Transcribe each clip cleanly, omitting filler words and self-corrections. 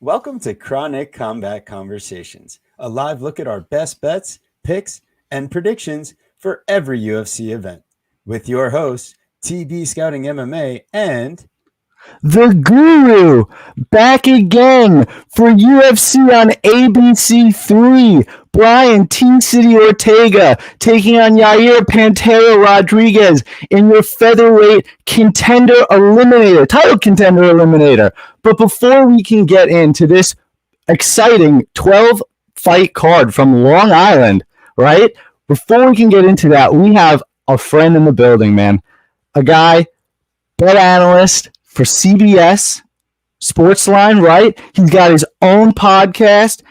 Welcome to Chronic Combat Conversations, a live look at our best bets, picks, and predictions for every UFC event. With your hosts, TB Scouting MMA and The Guru back again for UFC on ABC3. Brian T. City Ortega taking on Yair Pantera Rodriguez in your featherweight contender eliminator, title contender eliminator. But before we can get into this exciting 12 fight card from Long Island, right? Before we can get into that, we have a friend in the building, man. A guy, bet analyst for CBS Sportsline, right? He's got his own podcast,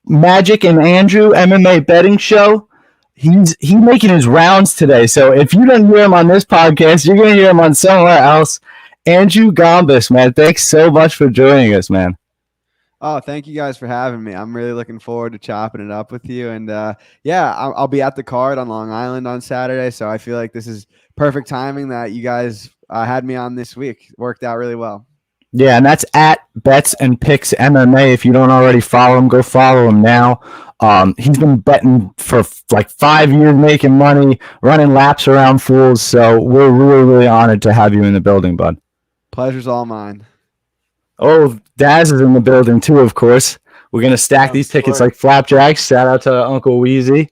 Magic and Andrew MMA betting show. He's making his rounds today. So if you don't hear him on this podcast, you're gonna hear him on somewhere else. Andrew Gombas, man, thanks so much for joining us, man. Oh, thank you guys for having me. I'm really looking forward to chopping it up with you. And yeah, I'll be at the card on Long Island on Saturday. So I feel like this is perfect timing that you guys had me on this week. Worked out really well. Yeah, and that's at Bets and Picks MMA. If you don't already follow him, go follow him now. He's been betting for like 5 years, making money, running laps around fools. So we're really, really honored to have you in the building, bud. Pleasure's all mine. Oh, Daz is in the building too, of course. We're going to stack these tickets like flapjacks. Shout out to Uncle Wheezy.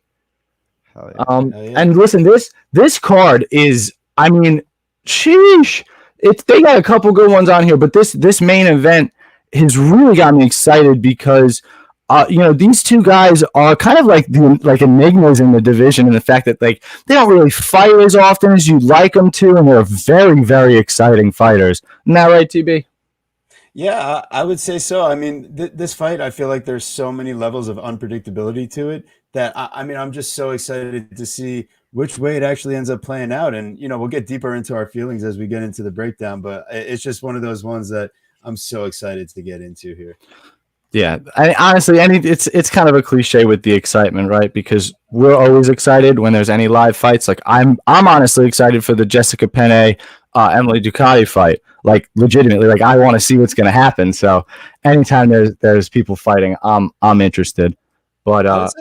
Hell yeah. Hell yeah. And listen, this card is, I mean, sheesh. They got a couple good ones on here, but this main event has really got me excited because these two guys are kind of like enigmas in the division, and the fact that like they don't really fight as often as you'd like them to, and they're very, very exciting fighters. Isn't that right, TB? yeah, I would say so. I mean, this fight, I feel like there's so many levels of unpredictability to it that I'm just so excited to see which way it actually ends up playing out. And, we'll get deeper into our feelings as we get into the breakdown, but it's just one of those ones that I'm so excited to get into here. Yeah, honestly, it's kind of a cliche with the excitement, right? Because we're always excited when there's any live fights. Like I'm honestly excited for the Jessica Penne, Emily Ducati fight. Like legitimately, like I want to see what's going to happen. So anytime there's people fighting, I'm interested. But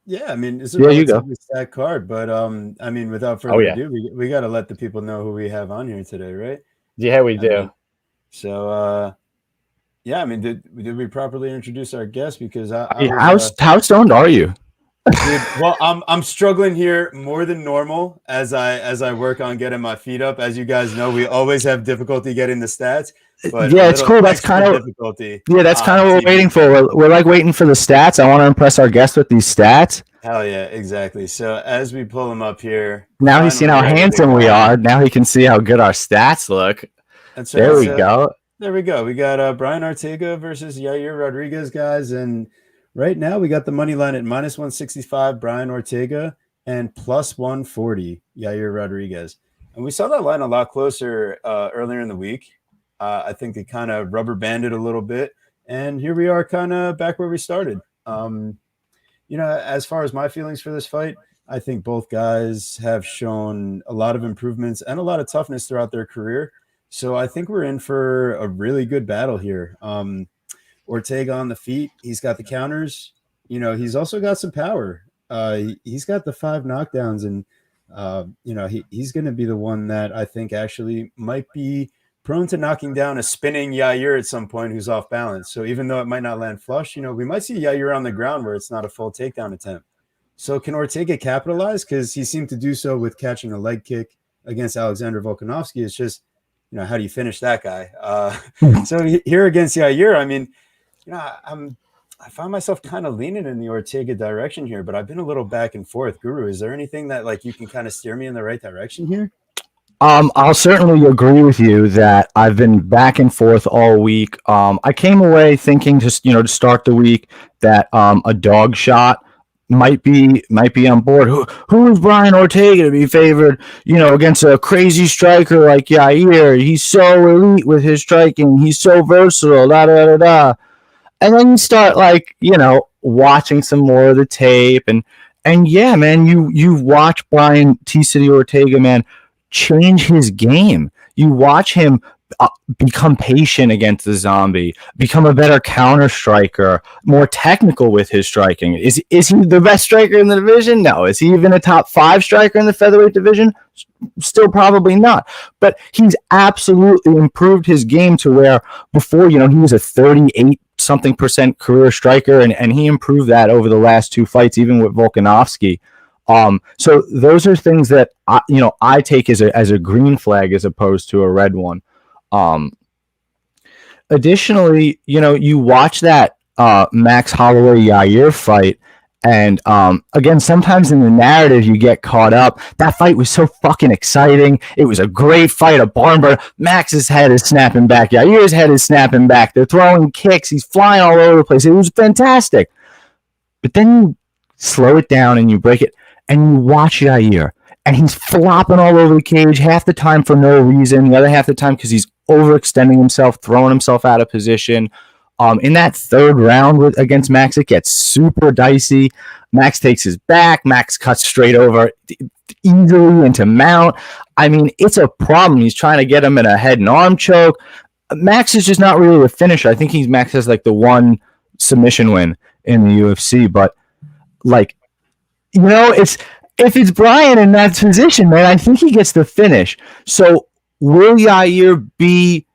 yeah, I mean, it's a relatively stacked card, but I mean, without further ado, we got to let the people know who we have on here today, right? Yeah, we do. Yeah, I mean, did we properly introduce our guest? Because how stoned are you? Dude, well, I'm struggling here more than normal as I work on getting my feet up. As you guys know, we always have difficulty getting the stats. But yeah, it's cool. That's kind of difficulty. Yeah, that's kind of what we're waiting for. We're like waiting for the stats. I want to impress our guest with these stats. Hell yeah, exactly. So as we pull him up here, now he's seen how handsome we are. Now he can see how good our stats look. That's right. There we go. There we go. We got Brian Ortega versus Yair Rodriguez, guys, and right now we got the money line at minus 165 Brian Ortega and plus 140 Yair Rodriguez, and we saw that line a lot closer earlier in the week. I think it kind of rubber banded a little bit, and here we are, kind of back where we started. As far as my feelings for this fight, I think both guys have shown a lot of improvements and a lot of toughness throughout their career. So I think we're in for a really good battle here. Ortega on the feet, he's got the counters. He's also got some power. He's got the 5 knockdowns, and he's going to be the one that I think actually might be prone to knocking down a spinning Yair at some point who's off balance. So even though it might not land flush, we might see Yair on the ground where it's not a full takedown attempt. So can Ortega capitalize? Because he seemed to do so with catching a leg kick against Alexander Volkanovski. It's just, how do you finish that guy? So here against Yair, I mean, I find myself kind of leaning in the Ortega direction here, but I've been a little back and forth. Guru, is there anything that like you can kind of steer me in the right direction here? I'll certainly agree with you that I've been back and forth all week. I came away thinking to start the week that a dog shot might be on board. Who is Brian Ortega to be favored, against a crazy striker like Yair? He's so elite with his striking. He's so versatile, da da da da. And then you start watching some more of the tape and yeah, man, you watch Brian T. City Ortega, man, change his game. You watch him become patient against the zombie, become a better counter striker, more technical with his striking. Is he the best striker in the division? No. Is he even a top 5 striker in the featherweight division? Still probably not. But he's absolutely improved his game to where before, he was a 38% career striker, and he improved that over the last 2 fights, even with Volkanovski. So those are things that I take as a green flag as opposed to a red one. Additionally, you watch that Max Holloway Yair fight, and again, sometimes in the narrative you get caught up. That fight was so fucking exciting. It was a great fight, a barn burner. Max's head is snapping back. Yair's head is snapping back. They're throwing kicks. He's flying all over the place. It was fantastic. But then you slow it down and you break it, and you watch Yair, and he's flopping all over the cage half the time for no reason, the other half the time because he's overextending himself, throwing himself out of position. In that third round against Max, it gets super dicey. Max takes his back. Max cuts straight over easily into mount. I mean, it's a problem. He's trying to get him in a head and arm choke. Max is just not really a finisher. I think Max has like the one submission win in the UFC, but if it's Brian in that position, man, I think he gets the finish. So will Yair be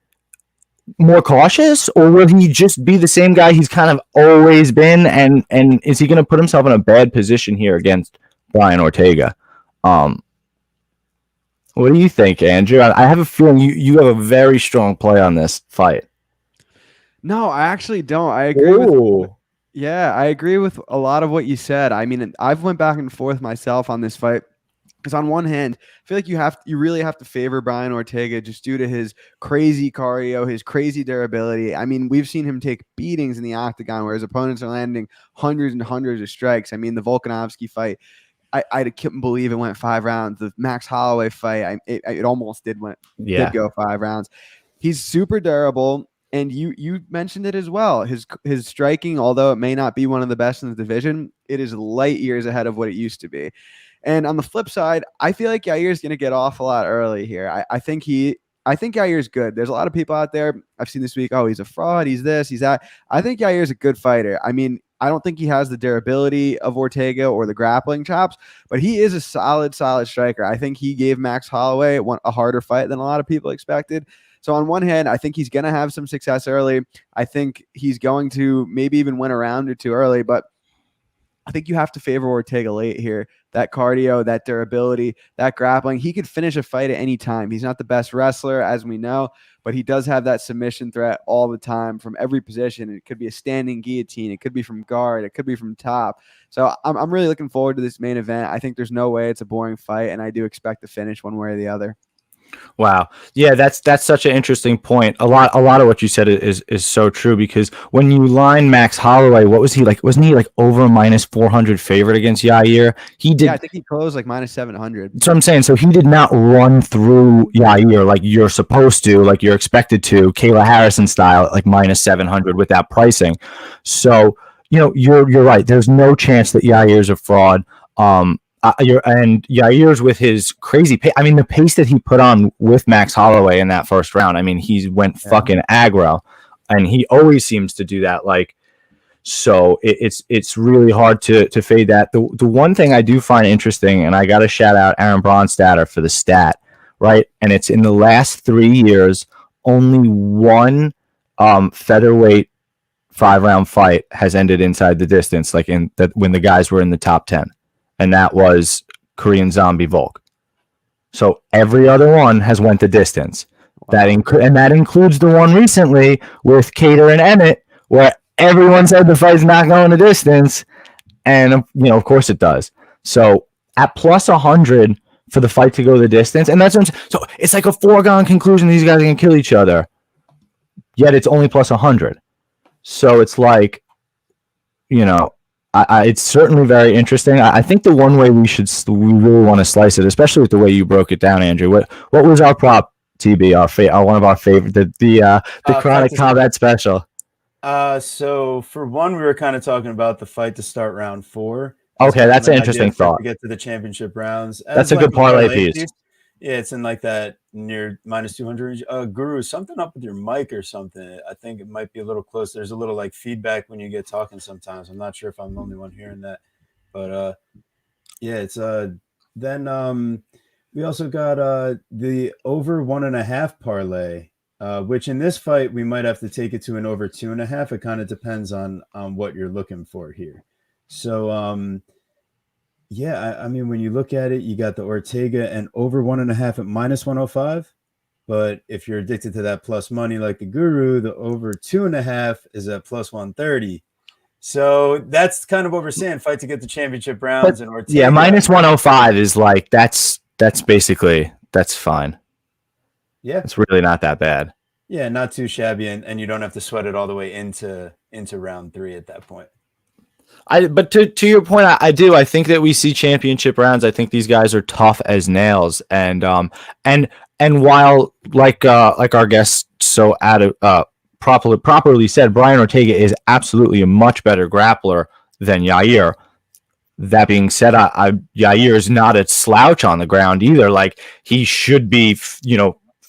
more cautious, or will he just be the same guy he's kind of always been? And is he going to put himself in a bad position here against Brian Ortega? What do you think, Andrew? I have a feeling you have a very strong play on this fight. No, I actually don't. I agree I agree with a lot of what you said. I mean, I've went back and forth myself on this fight. Because on one hand, I feel like you really have to favor Brian Ortega just due to his crazy cardio, his crazy durability. I mean, we've seen him take beatings in the octagon where his opponents are landing hundreds and hundreds of strikes. I mean, the Volkanovski fight, I couldn't believe it went 5 rounds. The Max Holloway fight, it almost did go 5 rounds. He's super durable. And you mentioned it as well. His striking, although it may not be one of the best in the division, it is light years ahead of what it used to be. And on the flip side, I feel like Yair's going to get off a lot early here. I think Yair's good. There's a lot of people out there I've seen this week. Oh, he's a fraud. He's this, he's that. I think Yair's a good fighter. I mean, I don't think he has the durability of Ortega or the grappling chops, but he is a solid striker. I think he gave Max Holloway a harder fight than a lot of people expected. So on one hand, I think he's going to have some success early. I think he's going to maybe even win a round or 2 early, but I think you have to favor Ortega late here. That cardio, that durability, that grappling. He could finish a fight at any time. He's not the best wrestler, as we know, but he does have that submission threat all the time from every position. It could be a standing guillotine. It could be from guard. It could be from top. So I'm really looking forward to this main event. I think there's no way it's a boring fight, and I do expect to finish one way or the other. Wow. Yeah, that's such an interesting point. A lot of what you said is so true, because when you line Max Holloway, what was he like? Wasn't he like over a -400 favorite against Yair? He did. Yeah, I think he closed like -700. That's what I'm saying. So he did not run through Yair like you're supposed to, like you're expected to, Kayla Harrison style, like -700 with that pricing. So, you're right. There's no chance that Yair's a fraud. And Yair's with his crazy pace. I mean, the pace that he put on with Max Holloway in that first round. I mean, he went fucking aggro, and he always seems to do that. So it's really hard to fade that. The one thing I do find interesting, and I got to shout out Aaron Bronstatter for the stat, right? And it's in the last 3 years, only one featherweight 5-round fight has ended inside the distance, when the guys were in the top 10. And that was Korean Zombie Volk. So every other one has went the distance. Wow. That includes the one recently with Cater and Emmett, where everyone said the fight's not going the distance, and of course it does. So at +100 for the fight to go the distance, and that's what I'm saying. So it's like a foregone conclusion these guys are gonna kill each other. Yet it's only +100. So it's like, it's certainly very interesting. I think the one way we really want to slice it, especially with the way you broke it down, Andrew. What was our prop, TB? One of our favorite, the Chronic Combat Special. So for one, we were kind of talking about the fight to start round 4. Okay, that's an interesting thought. To get to the championship rounds. That's a good parlay piece. Yeah, it's in like that near minus 200. Guru, something up with your mic or something. I think it might be a little close. There's a little like feedback when you get talking sometimes. I'm not sure if I'm the only one hearing that. But yeah, it's then we also got the over 1.5 parlay, which in this fight we might have to take it to an over 2.5. It kind of depends on what you're looking for here. So yeah, I mean, when you look at it, you got the Ortega and over 1.5 at minus 105. But if you're addicted to that plus money like the Guru, the over 2.5 is at plus 130. So that's kind of what we're saying. Fight to get the championship rounds and Ortega. Yeah, minus 105 is like that's basically that's fine. Yeah, it's really not that bad. Yeah, not too shabby, and you don't have to sweat it all the way into round 3 at that point. But to your point, I do. I think that we see championship rounds. I think these guys are tough as nails, and while like our guest properly said, Brian Ortega is absolutely a much better grappler than Yair. That being said, Yair is not a slouch on the ground either. Like he should be,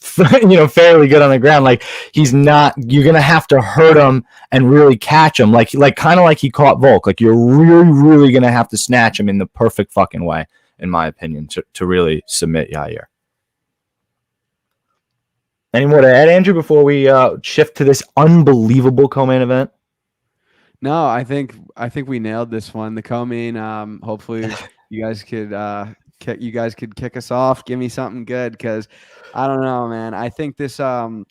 fairly good on the ground. Like he's not. You're gonna have to hurt him and really catch him, like kind of like he caught Volk. Like you're really, really gonna have to snatch him in the perfect fucking way, in my opinion, to really submit Yair. Any more to add, Andrew, before we shift to this unbelievable co-main event? No, I think we nailed this one. The co-main. Hopefully, you guys could kick us off. Give me something good, because I don't know, man. I think this. I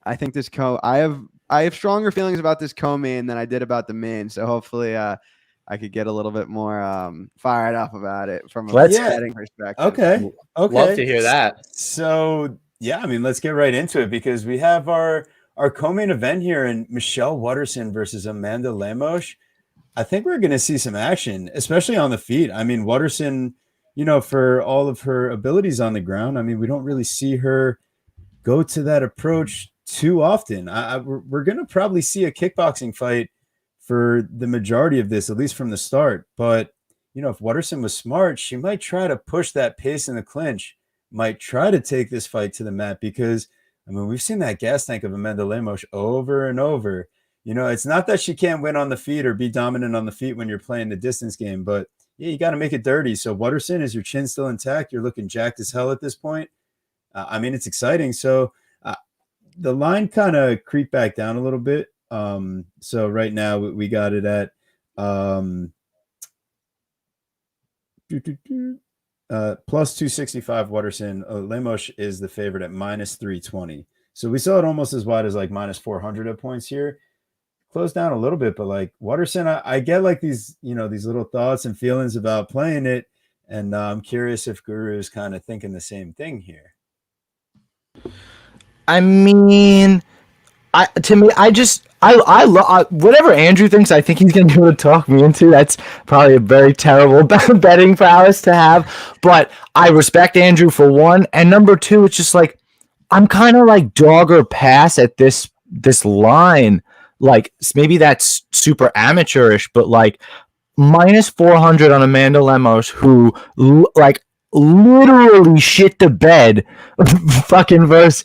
have stronger feelings about this co-main than I did about the main. So hopefully, I could get a little bit more fired up about it from a betting perspective. Okay. Love to hear that. So yeah, I mean, let's get right into it, because we have our co-main event here in Michelle Waterson versus Amanda Lemos. I think we're going to see some action, especially on the feet. I mean, Waterson, for all of her abilities on the ground, I mean, we don't really see her go to that approach too often. We're going to probably see a kickboxing fight for the majority of this, at least from the start. But, if Waterson was smart, she might try to push that pace in the clinch, might try to take this fight to the mat, because, I mean, we've seen that gas tank of Amanda Lemos over and over. It's not that she can't win on the feet or be dominant on the feet when you're playing the distance game, but yeah, you got to make it dirty. So Waterson, is your chin still intact? You're looking jacked as hell at this point. I mean, it's exciting. So the line kind of creeped back down a little bit. So right now we got it at plus 265 Waterson. Lemos is the favorite at minus 320. So we saw it almost as wide as like minus 400 at points here. Closed down a little bit, but like Waterson, I get like these, these little thoughts and feelings about playing it. And I'm curious if Guru is kind of thinking the same thing here. I mean, I love whatever Andrew thinks. I think he's going to be able to talk me into. That's probably a very terrible betting prowess to have, but I respect Andrew for one, and number two, it's just like I'm kind of like dog or pass at this line. Like maybe that's super amateurish, but like minus 400 on Amanda Lemos, who like literally shit the bed fucking versus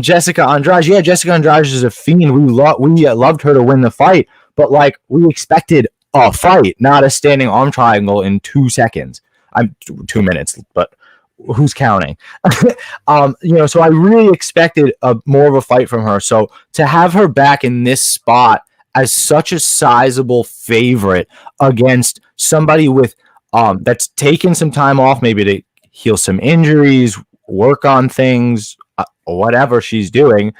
Jessica Andrade. Yeah, Jessica Andrade is a fiend. We loved her to win the fight, but like we expected a fight, not a standing arm triangle in 2 seconds. I'm 2 minutes, but who's counting? So I really expected more of a fight from her. So to have her back in this spot as such a sizable favorite against somebody with that's taken some time off, maybe to heal some injuries, work on things, whatever she's doing.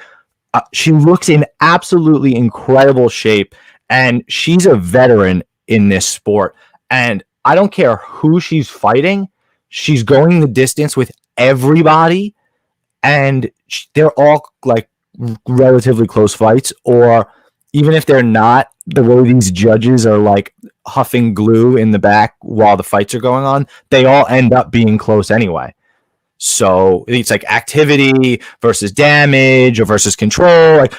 She looks in absolutely incredible shape, and she's a veteran in this sport. And I don't care who she's fighting. She's going the distance with everybody, and they're all like relatively close fights, or even if they're not, the way these judges are like huffing glue in the back while the fights are going on, they all end up being close anyway. So it's like activity versus damage or versus control. Like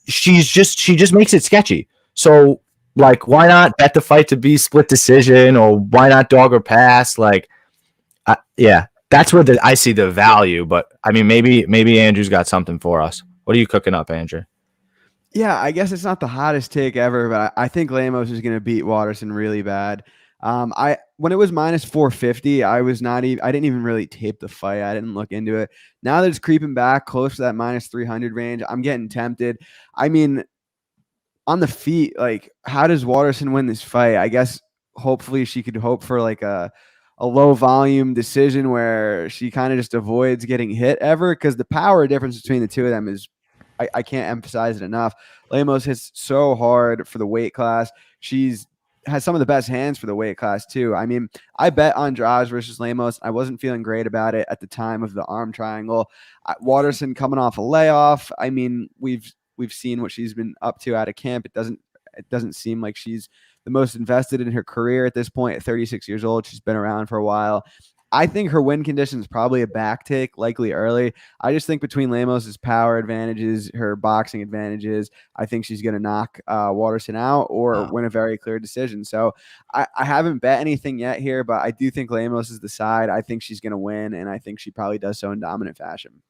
she just makes it sketchy. So like, why not bet the fight to be split decision, or why not dog or pass? Like, yeah, that's where I see the value. But I mean, maybe Andrew's got something for us. What are you cooking up, Andrew? Yeah, I guess it's not the hottest take ever, but I think Lemos is going to beat Waterson really bad. When it was minus 450, I didn't even really tape the fight. I didn't look into it. Now that it's creeping back close to that minus 300 range, I'm getting tempted. I mean, on the feet, like, how does Waterson win this fight? I guess hopefully she could hope for like a low volume decision where she kind of just avoids getting hit ever, because the power difference between the two of them is, I can't emphasize it enough. Lemos hits so hard for the weight class. Has some of the best hands for the weight class too. I mean, I bet Andrade versus Lemos. I wasn't feeling great about it at the time of the arm triangle. Waterson coming off a layoff. I mean, we've seen what she's been up to out of camp. It doesn't seem like she's the most invested in her career at this point. At 36 years old, she's been around for a while. I think her win condition is probably a back take, likely early. I just think between Lemos' power advantages, her boxing advantages, I think she's going to knock Waterson out or win a very clear decision. So I haven't bet anything yet here, but I do think Lemos is the side. I think she's going to win, and I think she probably does so in dominant fashion.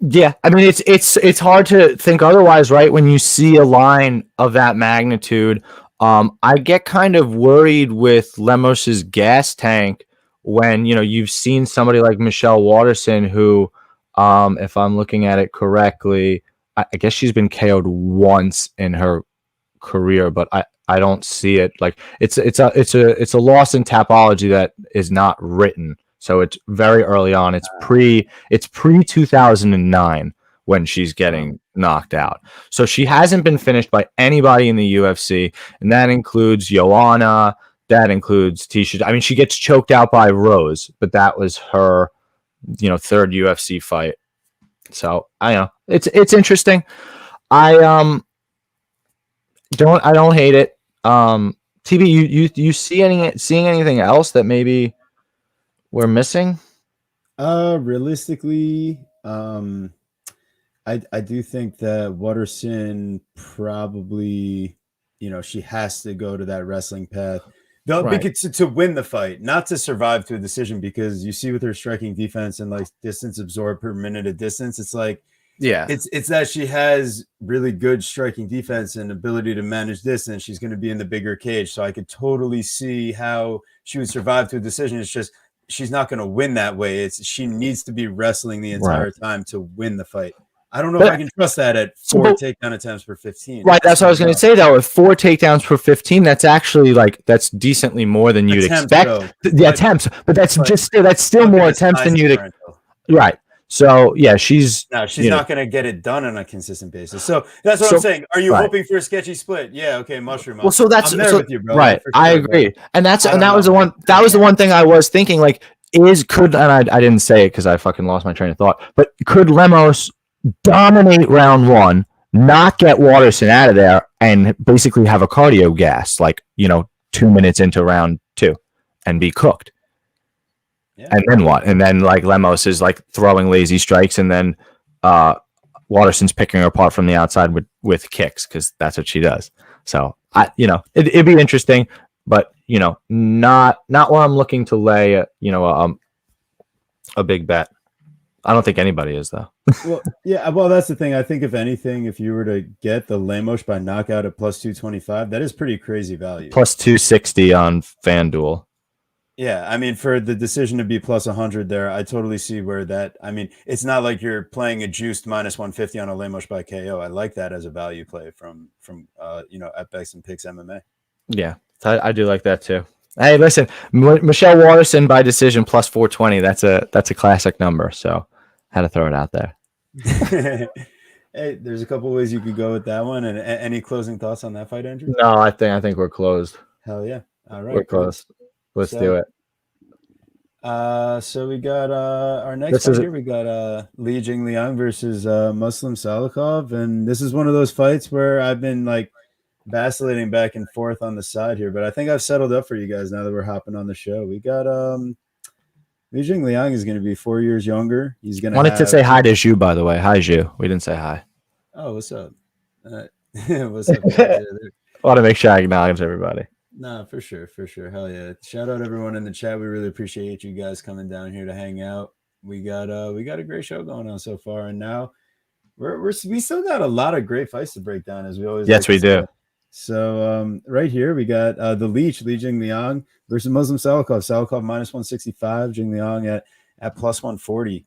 Yeah, I mean, it's hard to think otherwise, right? When you see a line of that magnitude, I get kind of worried with Lemos's gas tank when, you've seen somebody like Michelle Waterson, who, if I'm looking at it correctly, I guess she's been KO'd once in her career, but I don't see it. Like it's a loss in topology that is not written. So it's very early on. It's pre 2009 when she's getting knocked out. So she hasn't been finished by anybody in the UFC, and that includes Joanna. That includes Tisha. I mean, she gets choked out by Rose, but that was her, third UFC fight. So I know it's interesting. I don't hate it. TB, you seeing anything else that maybe we're missing? Realistically, I do think that Waterson probably, she has to go to that wrestling path. Because to win the fight, not to survive to a decision, because you see with her striking defense and like distance absorbed per minute of distance, it's like, yeah, it's that she has really good striking defense and ability to manage distance. She's going to be in the bigger cage. So I could totally see how she would survive to a decision. It's just, she's not going to win that way. She needs to be wrestling the entire time to win the fight. I don't know if I can trust that at 4 takedown attempts per 15. Right, that's what I was going to say, though. With 4 takedowns per 15, that's actually that's decently more than you'd expect. The attempts, but that's still more attempts than you'd expect. Right. So yeah, she's not going to get it done on a consistent basis. So that's what I'm saying. Are you hoping for a sketchy split? Yeah. Okay. Mushroom. Well, so I'm there with you, bro. Right. Sure, I agree, bro. And that was the one thing I was thinking. Like, and I didn't say it because I fucking lost my train of thought. But could Lemos dominate round 1, not get Waterson out of there, and basically have a cardio gas, 2 minutes into round 2, and be cooked? Yeah. And then what? And then Lemos is throwing lazy strikes, and then Waterson's picking her apart from the outside with kicks, because that's what she does. So it'd be interesting, but not where I'm looking to lay a big bet. I don't think anybody is, though. Well, that's the thing. I think if anything, if you were to get the Lemos by knockout at plus 225, that is pretty crazy value. Plus 260 on FanDuel. Yeah, I mean, for the decision to be plus 100 there, I totally see where that. I mean, it's not like you're playing a juiced minus 150 on a Lemos by KO. I like that as a value play from at Bex and Picks MMA. Yeah, I do like that too. Hey, listen, Michelle Waterson by decision plus 420. That's a classic number. So had to throw it out there. Hey, there's a couple ways you could go with that one. And any closing thoughts on that fight, Andrew? No, I think we're closed. Hell yeah! All right, we're closed. Let's do it. So we got our next fight here. We got Li Jingliang versus Muslim Salikov, and this is one of those fights where I've been vacillating back and forth on the side here, but I think I've settled up for you guys now that we're hopping on the show. We got Li Jingliang is going to be 4 years younger. He's going to wanted to say hi to Zhu, by the way. Hi, Zhu. We didn't say hi. Oh, what's up? What's up? I want to make sure I acknowledge everybody. No, for sure, for sure. Hell yeah! Shout out everyone in the chat. We really appreciate you guys coming down here to hang out. We got a great show going on so far, and now we still got a lot of great fights to break down, as we always Yes, like to we do. say. So right here we got the Leech, Li Jingliang versus Muslim Salikov. Salikov minus 165, Jingliang at plus 140.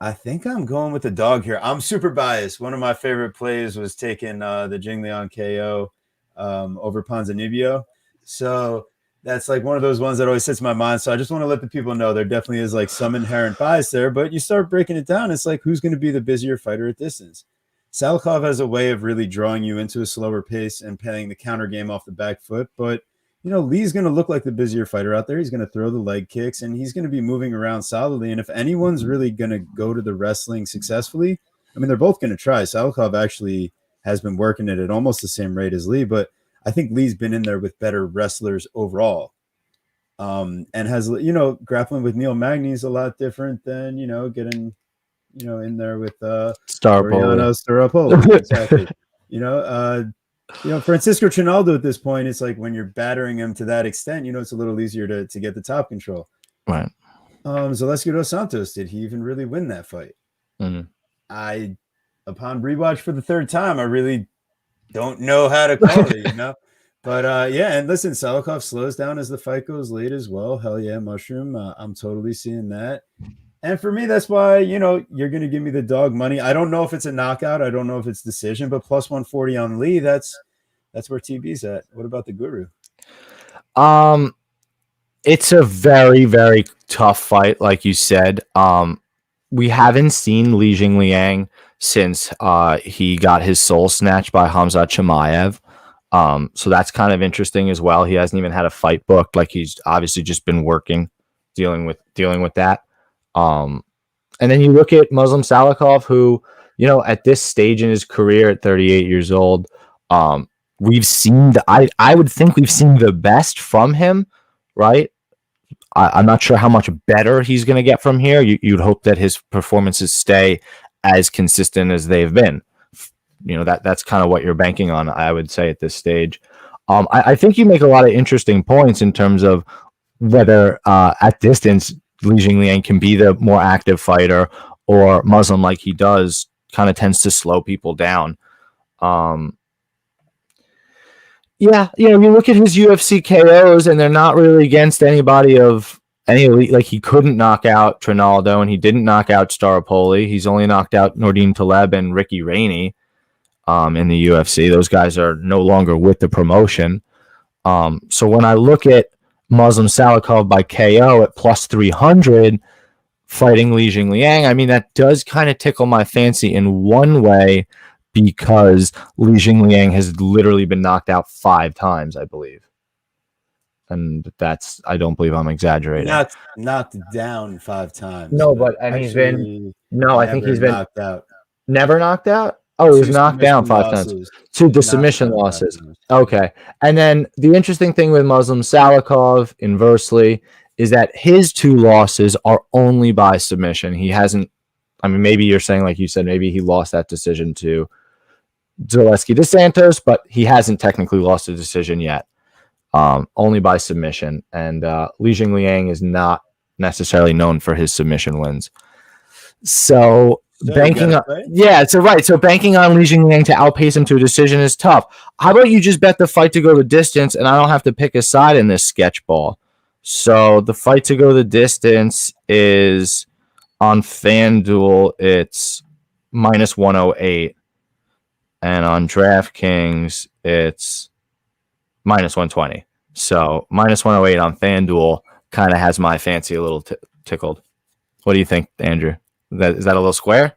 I think I'm going with the dog here. I'm super biased. One of my favorite plays was taking the Jingliang KO over Ponzinibbio. So that's like one of those ones that always sits in my mind. So I just want to let the people know there definitely is like some inherent bias there. But you start breaking it down, it's like who's going to be the busier fighter at distance? Salikov has a way of really drawing you into a slower pace and playing the counter game off the back foot. But Lee's going to look like the busier fighter out there. He's going to throw the leg kicks and he's going to be moving around solidly. And if anyone's really going to go to the wrestling successfully, I mean, they're both going to try. Salikov actually has been working it at almost the same rate as Lee, but I think Lee's been in there with better wrestlers overall. And has, grappling with Neil Magny is a lot different than, getting, in there with Oriana Staropoli. Exactly. Francisco Trinaldo at this point, it's like when you're battering him to that extent, it's a little easier to get the top control. Right. Zaleski dos Santos, did he even really win that fight? Mm-hmm. Upon rewatch for the third time, I really don't know how to call it, But yeah, and listen, Salikov slows down as the fight goes late as well. Hell yeah, Mushroom. I'm totally seeing that. And for me, that's why, you're going to give me the dog money. I don't know if it's a knockout. I don't know if it's decision, but plus 140 on Lee, that's where TB's at. What about the Guru? It's a very, very tough fight, like you said. We haven't seen Li Jingliang since he got his soul snatched by Hamzat Chimaev. So that's kind of interesting as well. He hasn't even had a fight booked. Like he's obviously just been working, dealing with that. And then you look at Muslim Salikov, who, at this stage in his career at 38 years old, we've seen I would think we've seen the best from him, right? I'm not sure how much better he's going to get from here. You'd hope that his performances stay as consistent as they've been. That's kind of what you're banking on, I would say, at this stage. I think you make a lot of interesting points in terms of whether at distance Li Jingliang can be the more active fighter, or Muslim, like he does, kind of tends to slow people down. Yeah, you look at his UFC KOs, and they're not really against anybody of any elite. Like he couldn't knock out Trinaldo, and he didn't knock out Staropoli. He's only knocked out Nordine Taleb and Ricky Rainey in the UFC. Those guys are no longer with the promotion. So when I look at Muslim Salikov by KO at plus 300 fighting Li Jingliang, I mean, that does kind of tickle my fancy in one way, because Li Jingliang has literally been knocked out 5 times, I believe. And I don't believe I'm exaggerating. Knocked down 5 times. No, but I think he's been knocked out. Never knocked out? Oh, he was knocked down 5 times. 2 the submission losses. Okay. And then the interesting thing with Muslim Salikov, inversely, is that his 2 losses are only by submission. He hasn't, maybe you're saying, like you said, maybe he lost that decision to Zaleski dos Santos, but he hasn't technically lost a decision yet. Only by submission. And Li Jingliang is not necessarily known for his submission wins. So banking on, So banking on Li Jingliang to outpace him to a decision is tough. How about you just bet the fight to go the distance, and I don't have to pick a side in this sketch ball? So the fight to go the distance is on FanDuel. It's minus 108. And on DraftKings, it's minus 120. So minus 108 on FanDuel kind of has my fancy a little tickled. What do you think, Andrew? Is that a little square?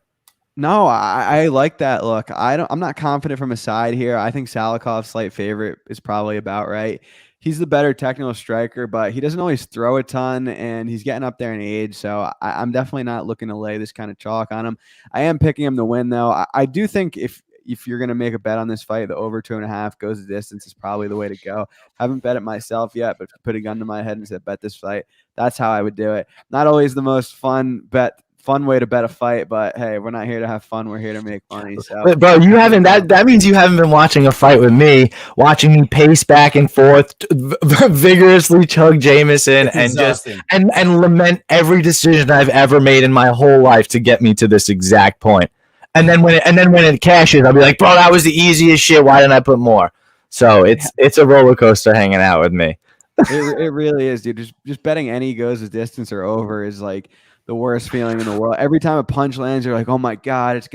No, I like that look. I'm not confident from a side here. I think Salikov's slight favorite is probably about right. He's the better technical striker, but he doesn't always throw a ton, and he's getting up there in age. So I'm definitely not looking to lay this kind of chalk on him. I am picking him to win, though. I do think if you're going to make a bet on this fight, the over 2.5 goes the distance is probably the way to go. Haven't bet it myself yet, but if you put a gun to my head and said, bet this fight, that's how I would do it. Not always the most fun bet fun way to bet a fight, but hey, we're not here to have fun. We're here to make money. So, But bro, you haven't. That means you haven't been watching a fight with me, watching me pace back and forth, vigorously chug Jameson, and exhausting. and lament every decision I've ever made in my whole life to get me to this exact point. And then when it cashes, I'll be like, bro, that was the easiest shit. Why didn't I put more? So it's a roller coaster hanging out with me. it really is, dude. Just betting any goes the distance or over is like the worst feeling in the world. Every time a punch lands, you're like, oh my God, it's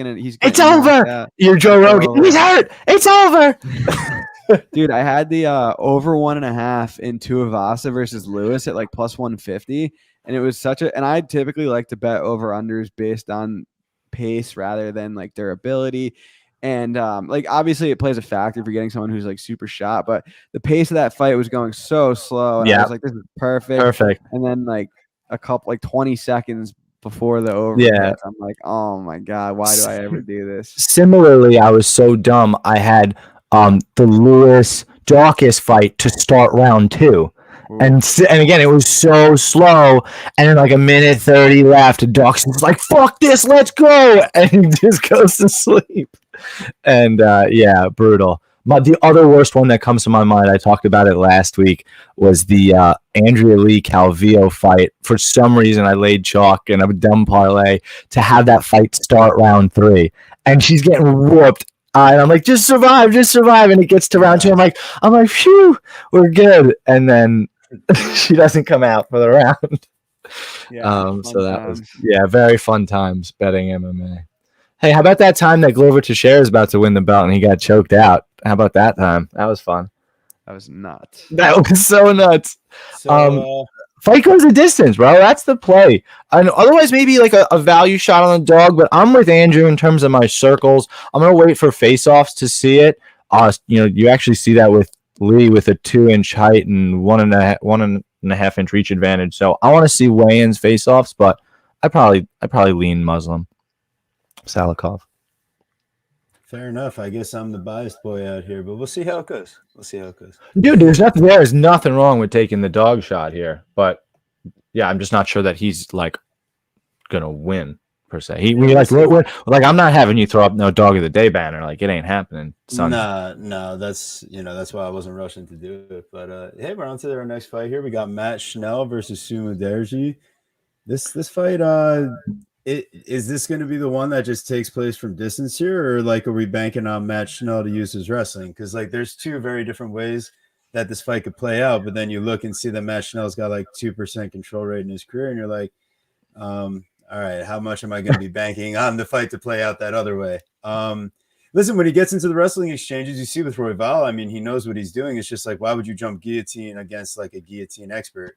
over. You're Joe Rogan. He's hurt. It's over. Dude, I had the over 1.5 in Tuivasa versus Lewis at like plus 150. And it was and I typically like to bet over unders based on pace rather than like durability. And like obviously it plays a factor if you're getting someone who's like super shot, but the pace of that fight was going so slow. And I was like, this is perfect. And then like a couple, like 20 seconds before the over, I'm like, oh my God, why do I ever do this? Similarly, I was so dumb. I had the Lewis Dawkins fight to start round 2. And again, it was so slow. And then like a minute 30 left, Dawkins was like, fuck this, let's go. And he just goes to sleep. And brutal. The other worst one that comes to my mind, I talked about it last week, was the Andrea Lee Calvillo fight. For some reason, I laid chalk and a dumb parlay to have that fight start round 3. And she's getting whooped. And I'm like, just survive. And it gets to round 2. I'm like, phew, we're good. And then she doesn't come out for the round. So that was very fun times betting MMA. Hey, how about that time that Glover Teixeira is about to win the belt and he got choked out? How about that time? That was fun. That was nuts. That was so nuts. Fight goes the distance, bro. That's the play. And otherwise, maybe like a value shot on the dog. But I'm with Andrew in terms of my circles. I'm gonna wait for face-offs to see it. You actually see that with Lee with a 2-inch height and 1.5-inch reach advantage. So I want to see weigh-ins, face-offs, but I probably lean Muslim. Salikov. Fair enough. I guess I'm the biased boy out here, but we'll see how it goes. Dude, there is nothing wrong with taking the dog shot here, but yeah, I'm just not sure that he's like gonna win per se. I'm not having you throw up no dog of the day banner. Like it ain't happening, son. No, that's why I wasn't rushing to do it. But hey, we're on to our next fight here. We got Matt Schnell versus Sumo Derji. This fight, is this going to be the one that just takes place from distance here, or like are we banking on Matt Schnell to use his wrestling? Because like there's two very different ways that this fight could play out, but then you look and see that Matt Schnell's got like 2% control rate in his career, and you're like, all right, how much am I going to be banking on the fight to play out that other way? Listen, when he gets into the wrestling exchanges, you see with Royval, I mean, he knows what he's doing. It's just like, why would you jump guillotine against like a guillotine expert?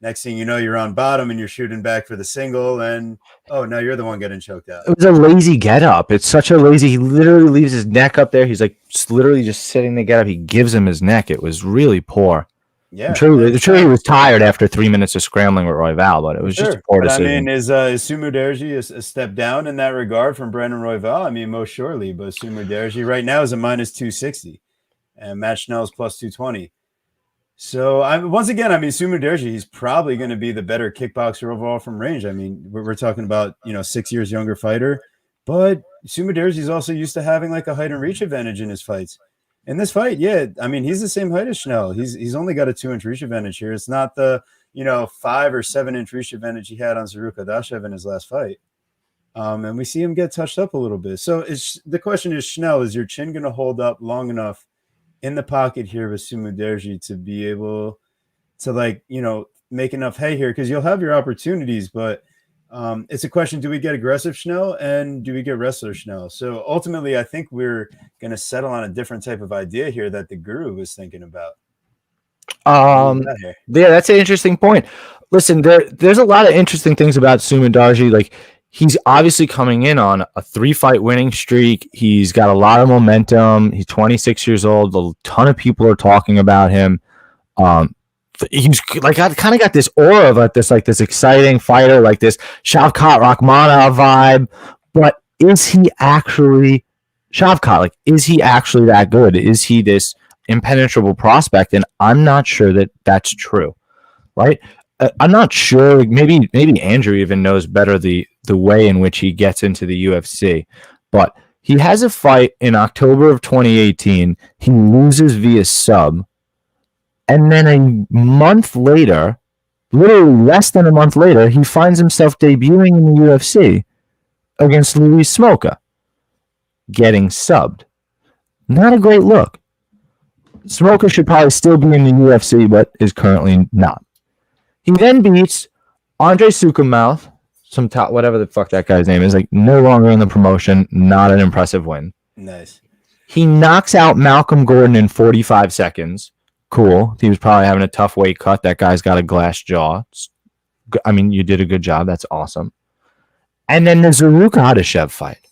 Next thing you know, you're on bottom and you're shooting back for the single, and now you're the one getting choked out. It was a lazy get up. It's such a lazy. He literally leaves his neck up there. He's like literally just sitting to get up. He gives him his neck. It was really poor. Yeah, I'm sure he was tired after 3 minutes of scrambling with Royval, but it was just a poor decision. I mean, is Sumo Derji a step down in that regard from Brandon Royval? I mean, most surely, but Sumo Derji right now is a minus 260, and Matt Schnell is plus 220. So once again, Sumo Derji, he's probably going to be the better kickboxer overall from range. I mean, we're talking about 6 years younger fighter, but Sumo Derji is also used to having like a height and reach advantage in his fights. In this fight, he's the same height as Schnell. He's only got a 2-inch reach advantage here. It's not the 5 or 7-inch reach advantage he had on Zaruk Adashev in his last fight. And we see him get touched up a little bit. So the question is, Schnell, is your chin going to hold up long enough in the pocket here with Sumo Derji to be able to make enough hay here? Because you'll have your opportunities, but it's a question, do we get aggressive Schnell and do we get wrestler Schnell? So ultimately, I think we're going to settle on a different type of idea here that the guru was thinking about. That's an interesting point. Listen, there's a lot of interesting things about Sumo Derji. Like, he's obviously coming in on a 3-fight winning streak. He's got a lot of momentum. He's 26 years old. A ton of people are talking about him. He's like kind of got this aura of this exciting fighter, like this Shavkat Rakhmonov vibe. But is he actually Shavkat? Like, is he actually that good? Is he this impenetrable prospect? And I'm not sure that that's true, right? I'm not sure. Maybe Andrew even knows better the the way in which he gets into the UFC. But he has a fight in October of 2018. He loses via sub. And then a month later, literally less than a month later, he finds himself debuting in the UFC against Luis Smolka, getting subbed. Not a great look. Smolka should probably still be in the UFC, but is currently not. He then beats Andre Sukumouth, whatever the fuck that guy's name is, like no longer in the promotion, not an impressive win. Nice. He knocks out Malcolm Gordon in 45 seconds. Cool. He was probably having a tough weight cut. That guy's got a glass jaw. I mean, you did a good job. That's awesome. And then the Zaruk Adeshev fight.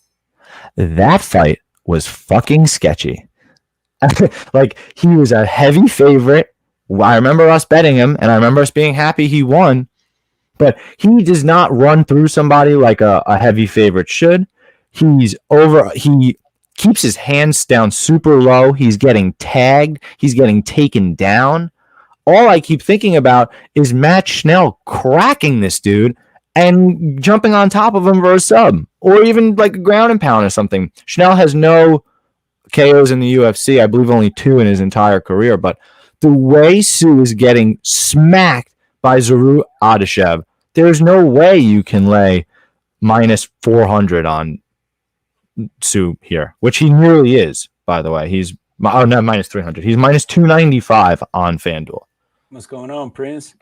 That fight was fucking sketchy. Like, he was a heavy favorite. I remember us betting him, and I remember us being happy he won. But he does not run through somebody like a heavy favorite should. He keeps his hands down super low. He's getting tagged. He's getting taken down. All I keep thinking about is Matt Schnell cracking this dude and jumping on top of him for a sub, or even like a ground and pound or something. Schnell has no KOs in the UFC. I believe only 2 in his entire career. But the way Sue is getting smacked by Zaruk Adeshev, there's no way you can lay minus 400 on Sue here, which he nearly is, by the way. He's not minus 300. He's minus 295 on FanDuel. What's going on, Prince?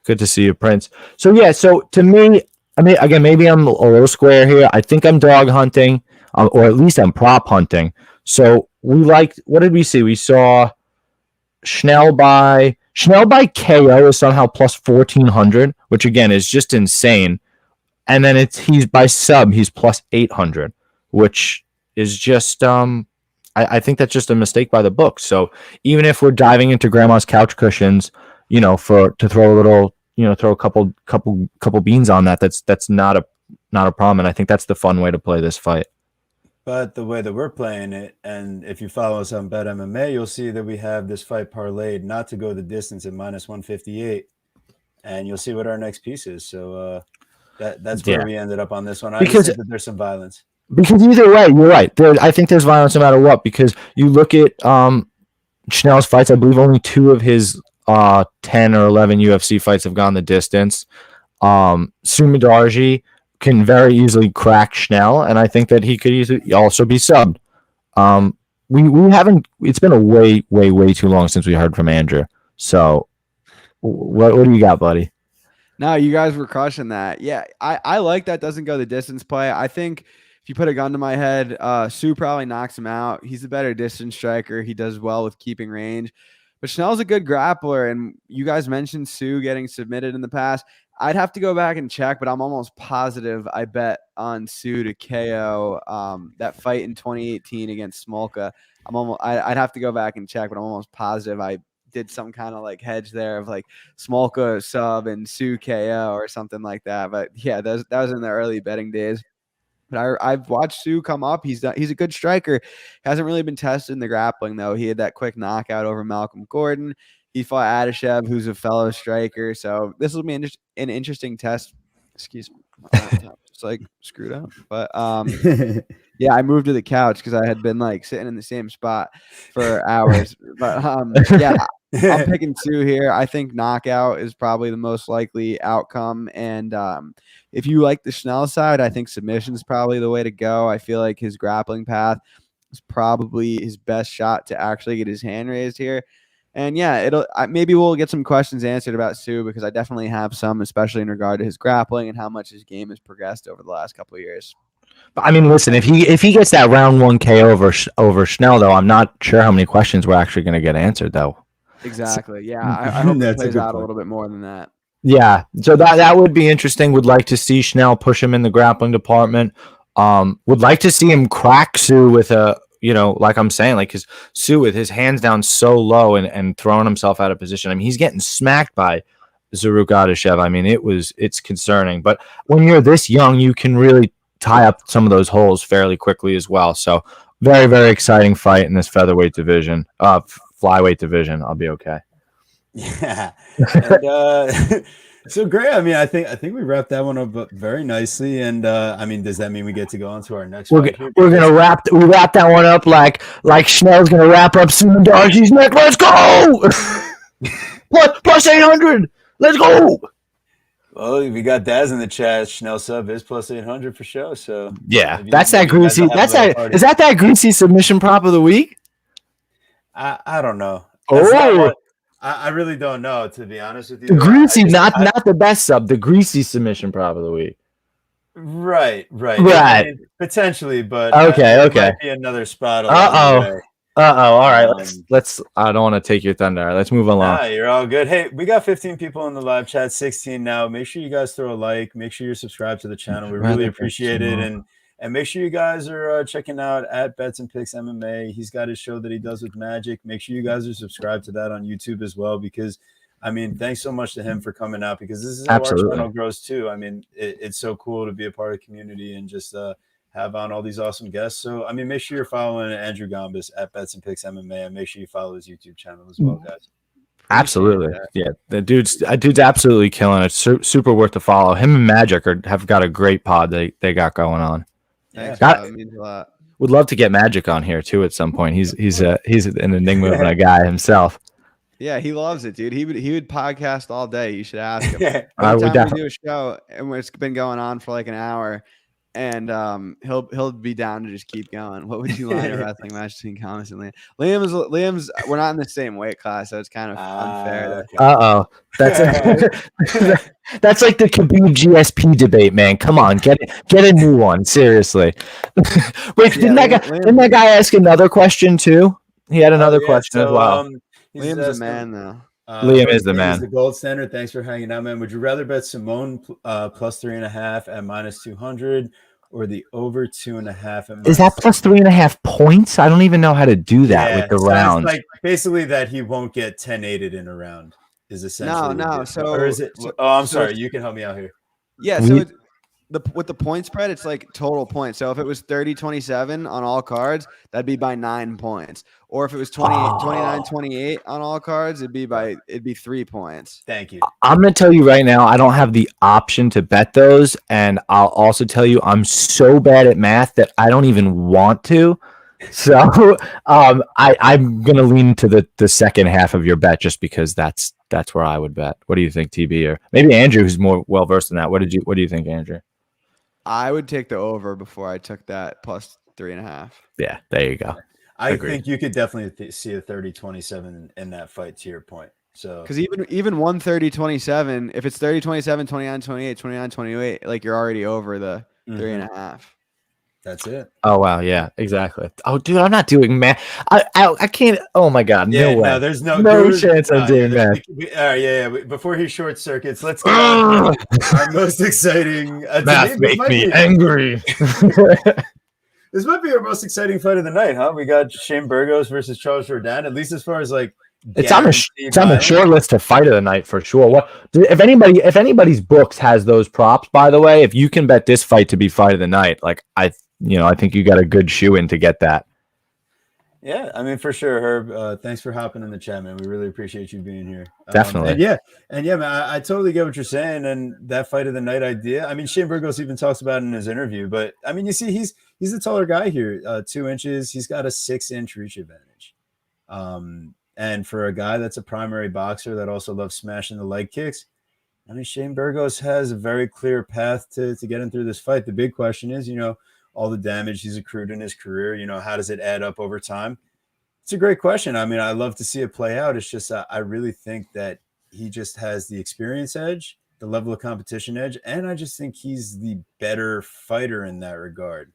Good to see you, Prince. So yeah, so to me, I mean, again, maybe I'm a little square here. I think I'm dog hunting, or at least I'm prop hunting. So what did we see? We saw Schnell by KO is somehow plus 1,400, which again is just insane. And then he's by sub, he's plus 800, which is just I think that's just a mistake by the book. So even if we're diving into grandma's couch cushions, to throw a little, throw a couple beans on that, that's not a problem. And I think that's the fun way to play this fight. But the way that we're playing it, and if you follow us on Bet MMA, you'll see that we have this fight parlayed not to go the distance at minus 158, and you'll see what our next piece is. So that's where we ended up on this one. I just think that there's some violence. Because either way, you're right. I think there's violence no matter what. Because you look at Schnell's fights, I believe only 2 of his 10 or 11 UFC fights have gone the distance. Sumidarji can very easily crack Schnell, and I think that he could easily also be subbed. We haven't. It's been a way too long since we heard from Andrew. So, what do you got, buddy? No, you guys were crushing that. Yeah, I like that doesn't go the distance play. I think if you put a gun to my head, Sue probably knocks him out. He's a better distance striker. He does well with keeping range. But Schnell's a good grappler, and you guys mentioned Sue getting submitted in the past. I'd have to go back and check, but I'm almost positive I bet on Sue to KO that fight in 2018 against Smolka. I'd have to go back and check, but I'm almost positive I did some kind of like hedge there of like Smolka sub and Sue KO or something like that. But yeah, that was in the early betting days. But I've watched Sue come up. He's a good striker. Hasn't really been tested in the grappling though. He had that quick knockout over Malcolm Gordon. He fought Adeshev, who's a fellow striker. So this will be an interesting test. Excuse me. It's like screwed up. But yeah, I moved to the couch because I had been like sitting in the same spot for hours. But yeah, I'm picking Sue here. I think knockout is probably the most likely outcome. And if you like the Schnell side, I think submission is probably the way to go. I feel like his grappling path is probably his best shot to actually get his hand raised here. And yeah, maybe we'll get some questions answered about Sue because I definitely have some, especially in regard to his grappling and how much his game has progressed over the last couple of years. I mean, listen, if he gets that round 1 KO over Schnell, though, I'm not sure how many questions we're actually going to get answered, though. Exactly. Yeah, I hope it plays out a little bit more than that. Yeah, so that would be interesting. Would like to see Schnell push him in the grappling department. Would like to see him crack Sue with a, like I'm saying, like his Sue with his hands down so low and throwing himself out of position. I mean, he's getting smacked by Zaruk Adeshev. I mean, it's concerning. But when you're this young, you can really tie up some of those holes fairly quickly as well. So very, very exciting fight in this featherweight division, flyweight division. I'll be okay. Yeah. And, So great. I mean, I think we wrapped that one up very nicely. And I mean, does that mean we get to go on to our next fight here? We're gonna wrap that one up like Schnell's gonna wrap up Simon Darcy's neck. Let's go. plus 800. Let's go. Well, we got Daz in the chat. Schnell sub is plus 800 for show. So yeah, that's that greasy. Is that greasy submission prop of the week? I don't know. I really don't know, to be honest with you. The greasy, not the best sub. The greasy submission prop of the week. Right. I mean, potentially, but okay. Might be another spot. All right. Let's. I don't want to take your thunder. Let's move along. You're all good. Hey, we got 15 people in the live chat, 16 now. Make sure you guys throw a like. Make sure you're subscribed to the channel. We really appreciate it, and make sure you guys are checking out at Bets and Picks MMA. He's got his show that he does with Magic. Make sure you guys are subscribed to that on YouTube as well, because I mean, thanks so much to him for coming out, because this is how our channel grows too. I mean, it's so cool to be a part of the community and just have on all these awesome guests. So, I mean, make sure you're following Andrew Gombas at Bets and Picks MMA, and make sure you follow his YouTube channel as well, guys. Absolutely. Yeah. The dude's absolutely killing it. Super worth the follow. Him and Magic have got a great pod they got going on. Thanks, that means a lot. Would love to get Magic on here too at some point. He's an enigma of a guy himself. Yeah, he loves it, dude. He would podcast all day. You should ask him. Every time we do a show, and it's been going on for like an hour, and he'll be down to just keep going. What would you like a wrestling match between Gombas and Liam? Liam's we're not in the same weight class, so it's kind of unfair. That's like the Khabib GSP debate, man. Come on, get a new one. Seriously. Wait, didn't that guy ask another question too? He had another question as well. Liam's the man, though. Liam is the man. He's the gold standard. Thanks for hanging out, man. Would you rather bet Simone plus 3.5 at minus 200, or the over 2.5 at is that plus 3.5 points? I don't even know how to do that with the rounds. Like basically that he won't get 10-8'd in a round is essentially. No. So, or is it? I'm sorry. You can help me out here. Yeah. So with the point spread, it's like total points. So if it was 30-27 on all cards, that'd be by 9 points. Or if it was 29-28 on all cards, it'd be 3 points. Thank you. I'm going to tell you right now, I don't have the option to bet those. And I'll also tell you, I'm so bad at math that I don't even want to. So I'm going to lean to the second half of your bet, just because that's where I would bet. What do you think, TB? Or maybe Andrew, who's more well-versed in that. What do you think, Andrew? I would take the over before I took that plus 3.5. Yeah, there you go. I think you could definitely see a 30-27 in that fight, to your point. So because even 130-27, if it's 30-27, 29-28, 29-28, like you're already over the 3.5. That's it. Oh wow, yeah, exactly. Oh dude, I'm not doing math. I can't. Oh my god, no way. No, there's no chance I'm doing math. All right, before he short circuits, let's get on our most exciting. Math make me angry. This might be our most exciting fight of the night, huh? We got Shane Burgos versus Charles Jourdain. At least as far as like it's on the short list to fight of the night for sure. What if anybody's books has those props? By the way, if you can bet this fight to be fight of the night, like I think you got a good shoe in to get that. Yeah, I mean, for sure, Herb. Thanks for hopping in the chat, man. We really appreciate you being here. Definitely. And yeah, man, I totally get what you're saying. And that fight of the night idea. I mean, Shane Burgos even talks about it in his interview. But I mean, you see, he's a taller guy here, 2 inches. He's got a 6-inch reach advantage. And for a guy that's a primary boxer that also loves smashing the leg kicks, I mean, Shane Burgos has a very clear path to getting through this fight. The big question is, all the damage he's accrued in his career, how does it add up over time? It's a great question. I mean, I love to see it play out. It's just, I really think that he just has the experience edge, the level of competition edge, and I just think he's the better fighter in that regard.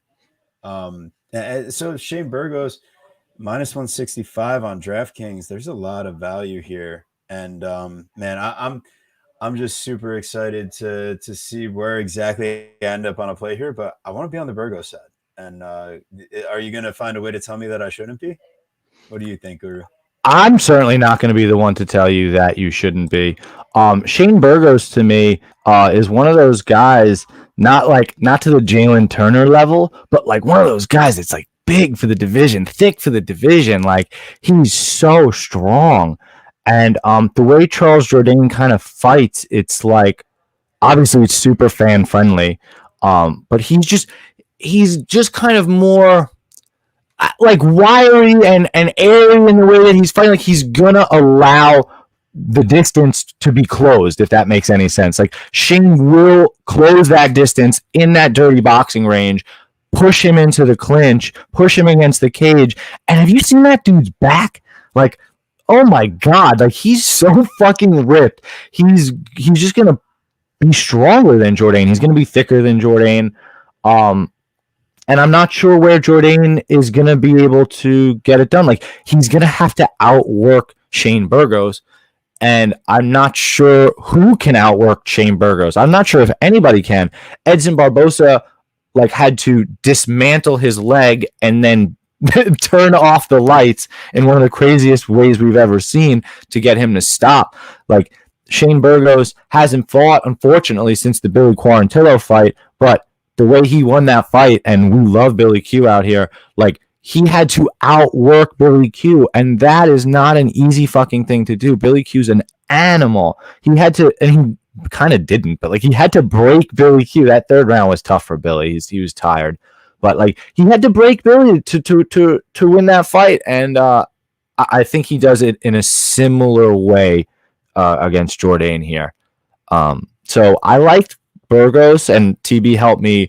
So Shane Burgos, minus 165 on DraftKings, there's a lot of value here. And man, I'm just super excited to see where exactly I end up on a play here, but I want to be on the Burgos side. And are you going to find a way to tell me that I shouldn't be? What do you think, Guru? I'm certainly not going to be the one to tell you that you shouldn't be. Shane Burgos to me is one of those guys, not to the Jalen Turner level, but like one of those guys that's like big for the division, thick for the division. Like he's so strong. And the way Charles Jourdain kind of fights, it's like obviously it's super fan friendly, but he's just kind of more like wiry and airy in the way that he's fighting. Like he's gonna allow the distance to be closed, if that makes any sense. Like Shane will close that distance in that dirty boxing range, push him into the clinch, push him against the cage. And have you seen that dude's back? Like, oh my god, like he's so fucking ripped. He's just gonna be stronger than Jourdain. He's gonna be thicker than Jourdain. And I'm not sure where Jourdain is going to be able to get it done. Like, he's going to have to outwork Shane Burgos. And I'm not sure who can outwork Shane Burgos. I'm not sure if anybody can. Edson Barbosa, like, had to dismantle his leg and then turn off the lights in one of the craziest ways we've ever seen to get him to stop. Like, Shane Burgos hasn't fought, unfortunately, since the Billy Quarantillo fight, but the way he won that fight, and we love Billy Q out here, like he had to outwork Billy Q, and that is not an easy fucking thing to do. Billy Q's an animal. He had to, and he kind of didn't, but like he had to break Billy Q. That third round was tough for Billy. He was tired, but like he had to break Billy to win that fight, and I think he does it in a similar way against Jourdain here. So I liked Burgos, and TB helped me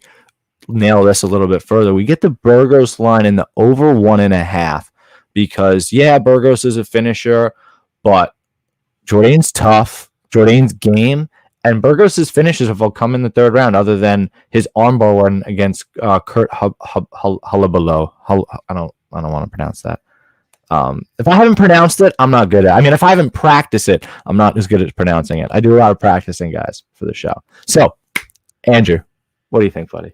nail this a little bit further. We get the Burgos line in the over 1.5 because, yeah, Burgos is a finisher, but Jourdain's tough. Jourdain's game, and Burgos' finishes will come in the third round, other than his armbar one against Kurt Hullabalo. I don't want to pronounce that. If I haven't pronounced it, I'm not good at it. I mean, if I haven't practiced it, I'm not as good at pronouncing it. I do a lot of practicing, guys, for the show. So, Andrew, what do you think, buddy?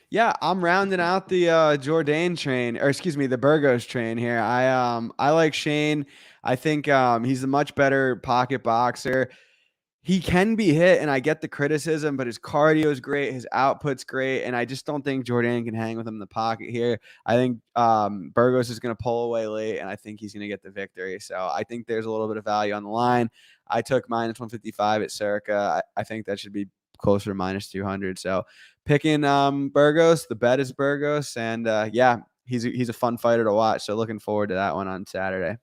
Yeah, I'm rounding out the Jourdain train, or excuse me, the Burgos train here. I like Shane. I think he's a much better pocket boxer. He can be hit, and I get the criticism, but his cardio is great, his output's great, and I just don't think Jourdain can hang with him in the pocket here. I think Burgos is going to pull away late, and I think he's going to get the victory. So I think there's a little bit of value on the line. I took minus 155 at Circa. I think that should be closer to minus 200. So picking Burgos, the bet is Burgos, and yeah, he's a fun fighter to watch. So looking forward to that one on Saturday.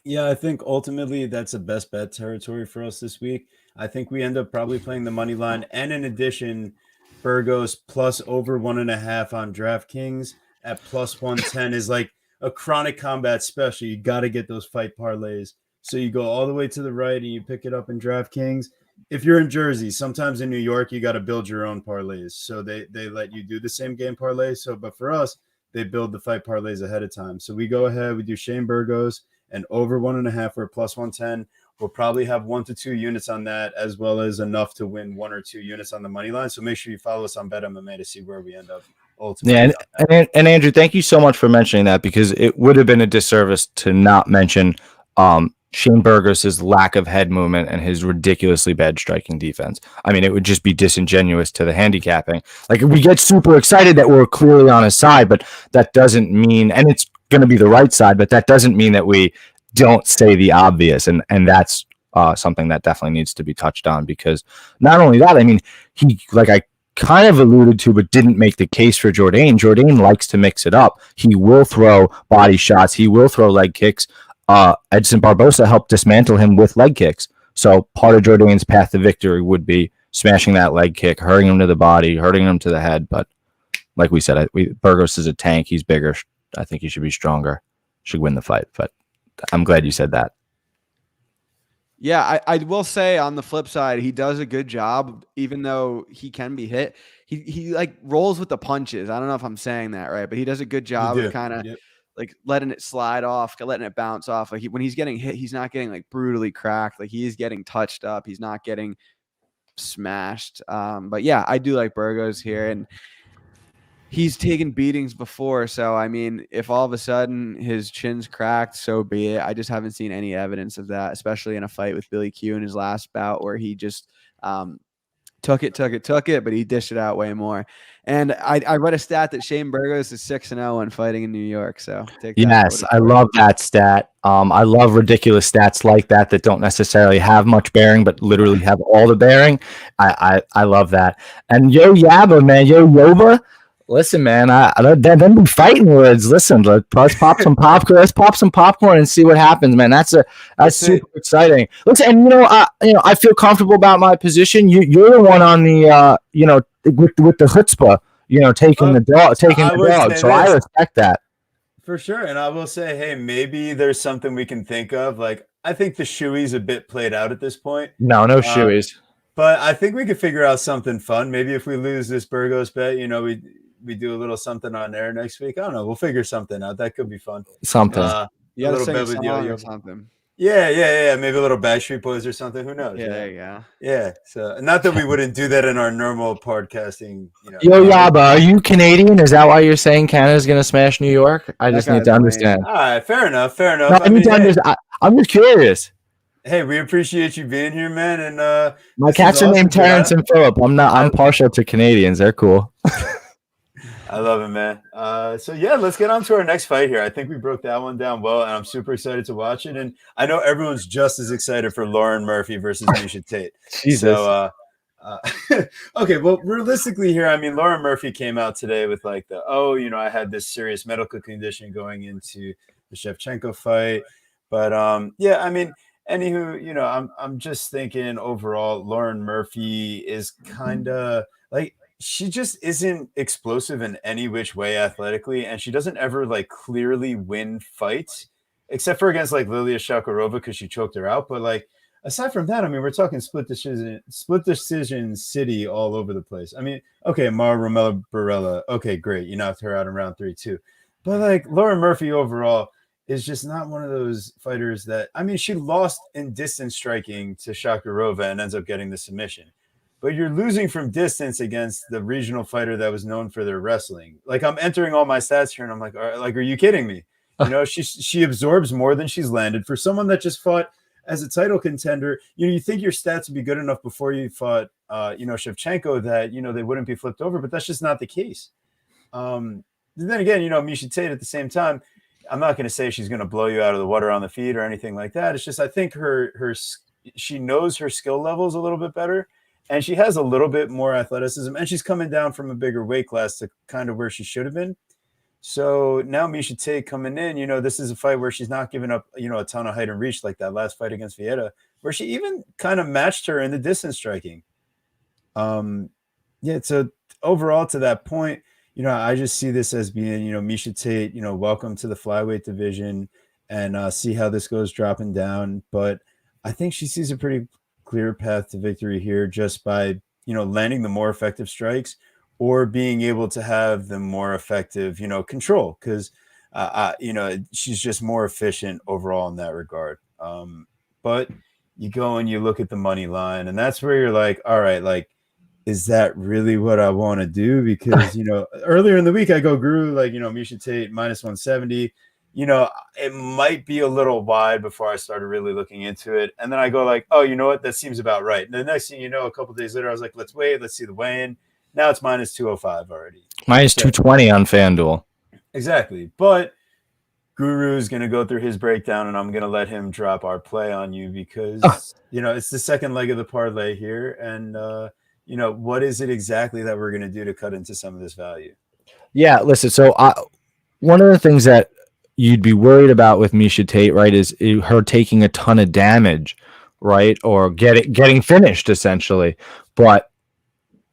Yeah, I think ultimately that's a best bet territory for us this week. I think we end up probably playing the money line, and in addition, Burgos plus over 1.5 on DraftKings at plus 110 is like a chronic combat special. You got to get those fight parlays. So you go all the way to the right and you pick it up in DraftKings. If you're in Jersey, sometimes in New York, you got to build your own parlays. So they let you do the same game parlay. So, but for us, they build the fight parlays ahead of time. So we go ahead, we do Shane Burgos and over 1.5 or plus 110. We'll probably have 1 to 2 units on that, as well as enough to win 1 or 2 units on the money line. So make sure you follow us on BetMMA to see where we end up ultimately. Yeah, and Andrew, thank you so much for mentioning that, because it would have been a disservice to not mention Shane Burgos' lack of head movement and his ridiculously bad striking defense. I mean, it would just be disingenuous to the handicapping. Like, we get super excited that we're clearly on his side, but that doesn't mean, and it's going to be the right side, but that doesn't mean that we don't say the obvious, and that's something that definitely needs to be touched on, because not only that, I mean, he, like I kind of alluded to but didn't make the case for Jourdain. Jourdain likes to mix it up. He will throw body shots, he will throw leg kicks. Edson Barbosa helped dismantle him with leg kicks, so part of Jourdain's path to victory would be smashing that leg kick, hurting him to the body, hurting him to the head. But like we said, Burgos is a tank. He's bigger. I think he should be stronger, should win the fight. But I'm glad you said that. Yeah, I will say on the flip side, he does a good job, even though he can be hit. He like rolls with the punches. I don't know if I'm saying that right, but he does a good job of kind of like letting it slide off, letting it bounce off. Like when he's getting hit, he's not getting like brutally cracked. Like he is getting touched up. He's not getting smashed. But yeah, I do like Burgos here, and he's taken beatings before. So, I mean, if all of a sudden his chin's cracked, so be it. I just haven't seen any evidence of that, especially in a fight with Billy Q in his last bout, where he just took it, but he dished it out way more. And I read a stat that Shane Burgos is 6-0 when fighting in New York. So take that. Yes, I love that stat. I love ridiculous stats like that don't necessarily have much bearing, but literally have all the bearing. I love that. And Yo Yaba, man, Yo Yoba. Listen, man, them be fighting words. Listen, let's pop some popcorn. Let's pop some popcorn and see what happens, man. That's super exciting. Listen, and I feel comfortable about my position. You're the one on the with the chutzpah, taking the dog. So I respect that for sure. And I will say, hey, maybe there's something we can think of. Like, I think the shoey's a bit played out at this point. No shoeys. But I think we could figure out something fun. Maybe if we lose this Burgos bet, we do a little something on air next week. I don't know. We'll figure something out. That could be fun. Something. A little bit with Yo-Yo or something. Yeah. Maybe a little Backstreet Boys or something. Who knows? Yeah, there you go. Yeah. So not that we wouldn't do that in our normal podcasting. Yo Yaba, are you Canadian? Is that why you're saying Canada's going to smash New York? I just need to understand. All right. Fair enough. No, I'm just curious. Hey, we appreciate you being here, man. And my cats are named Terrence and Philip. I'm partial to Canadians. They're cool. I love it, man. So yeah, let's get on to our next fight here. I think we broke that one down well, and I'm super excited to watch it. And I know everyone's just as excited for Lauren Murphy versus Miesha Tate. Jesus. So, okay, well, realistically here, I mean, Lauren Murphy came out today with like I had this serious medical condition going into the Shevchenko fight. But yeah, I mean, anywho, I'm just thinking overall, Lauren Murphy is kind of like, she just isn't explosive in any which way athletically, and she doesn't ever like clearly win fights, except for against like Lilia Shakarova because she choked her out. But like aside from that, I mean, we're talking split decision city all over the place. I mean, okay, Mara Romero Barella, okay, great, you knocked her out in round 3 too. But like Lauren Murphy overall is just not one of those fighters that, I mean, she lost in distance striking to Shakarova and ends up getting the submission. But you're losing from distance against the regional fighter that was known for their wrestling. Like, I'm entering all my stats here, and I'm like, are you kidding me? She absorbs more than she's landed. For someone that just fought as a title contender, you think your stats would be good enough before you fought, Shevchenko that, they wouldn't be flipped over. But that's just not the case. Then again, Miesha Tate at the same time, I'm not going to say she's going to blow you out of the water on the feet or anything like that. It's just I think she knows her skill levels a little bit better. And she has a little bit more athleticism, and she's coming down from a bigger weight class to kind of where she should have been. So now Miesha Tate coming in, this is a fight where she's not giving up, a ton of height and reach like that last fight against Vieta, where she even kind of matched her in the distance striking. So overall to that point, I just see this as being, Miesha Tate, welcome to the flyweight division, and see how this goes dropping down. But I think she sees a pretty clear path to victory here just by landing the more effective strikes or being able to have the more effective control, because she's just more efficient overall in that regard. But you go and you look at the money line, and that's where you're like, all right, like, is that really what I want to do? Because earlier in the week I go Guru, like, Miesha Tate minus 170. It might be a little wide before I started really looking into it. And then I go like, oh, you know what? That seems about right. And the next thing you know, a couple of days later, I was like, let's wait. Let's see the weigh-in. Now it's minus 205 already. Minus 220 on FanDuel. Exactly. But Guru is going to go through his breakdown, and I'm going to let him drop our play on you because, it's the second leg of the parlay here. And, what is it exactly that we're going to do to cut into some of this value? Yeah, listen. So one of the things that you'd be worried about with Miesha Tate, right, is her taking a ton of damage, right, or getting finished essentially. But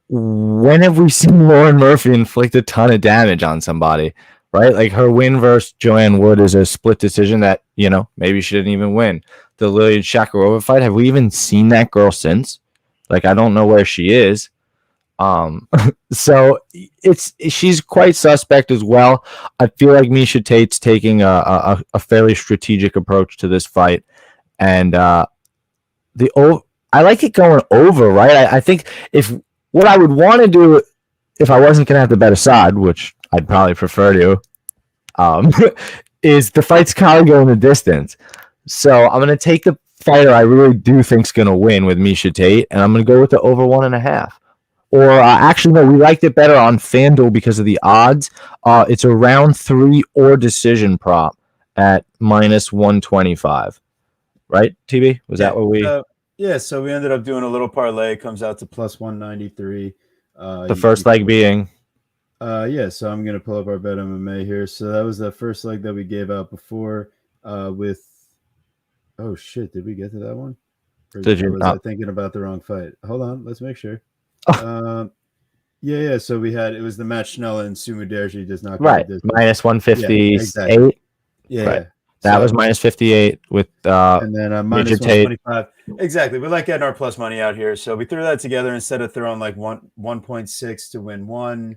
when have we seen Lauren Murphy inflict a ton of damage on somebody, right? Like her win versus Joanne Wood is a split decision that maybe she didn't even win. The Lilia Shakarova fight, have we even seen that girl since? Like, I don't know where she is. So she's quite suspect as well. I feel like Miesha Tate's taking a fairly strategic approach to this fight, and I like it going over, right? I think what I would want to do if I wasn't going to have to bet Assad, which I'd probably prefer to, is the fight's kind of going the distance. So I'm going to take the fighter I really do think's going to win with Miesha Tate, and I'm going to go with the over 1.5. or actually, no, we liked it better on FanDuel because of the odds. It's a round 3 or decision prop at -125. Right, TB? Was that what we? Yeah, so we ended up doing a little parlay. It comes out to +193. The first leg being? Yeah, so I'm going to pull up our Bet MMA here. So that was the first leg that we gave out before with – oh, shit. Did we get to that one? Did you? Was I thinking about the wrong fight? Hold on. Let's make sure. Yeah. So we had – it was the match Schnell and Sumu Derji does not – Right. -158. Yeah, exactly. Yeah. Right. That was -58 with and then -125. Exactly. We like getting our plus money out here. So we threw that together instead of throwing like 1.6 to win 1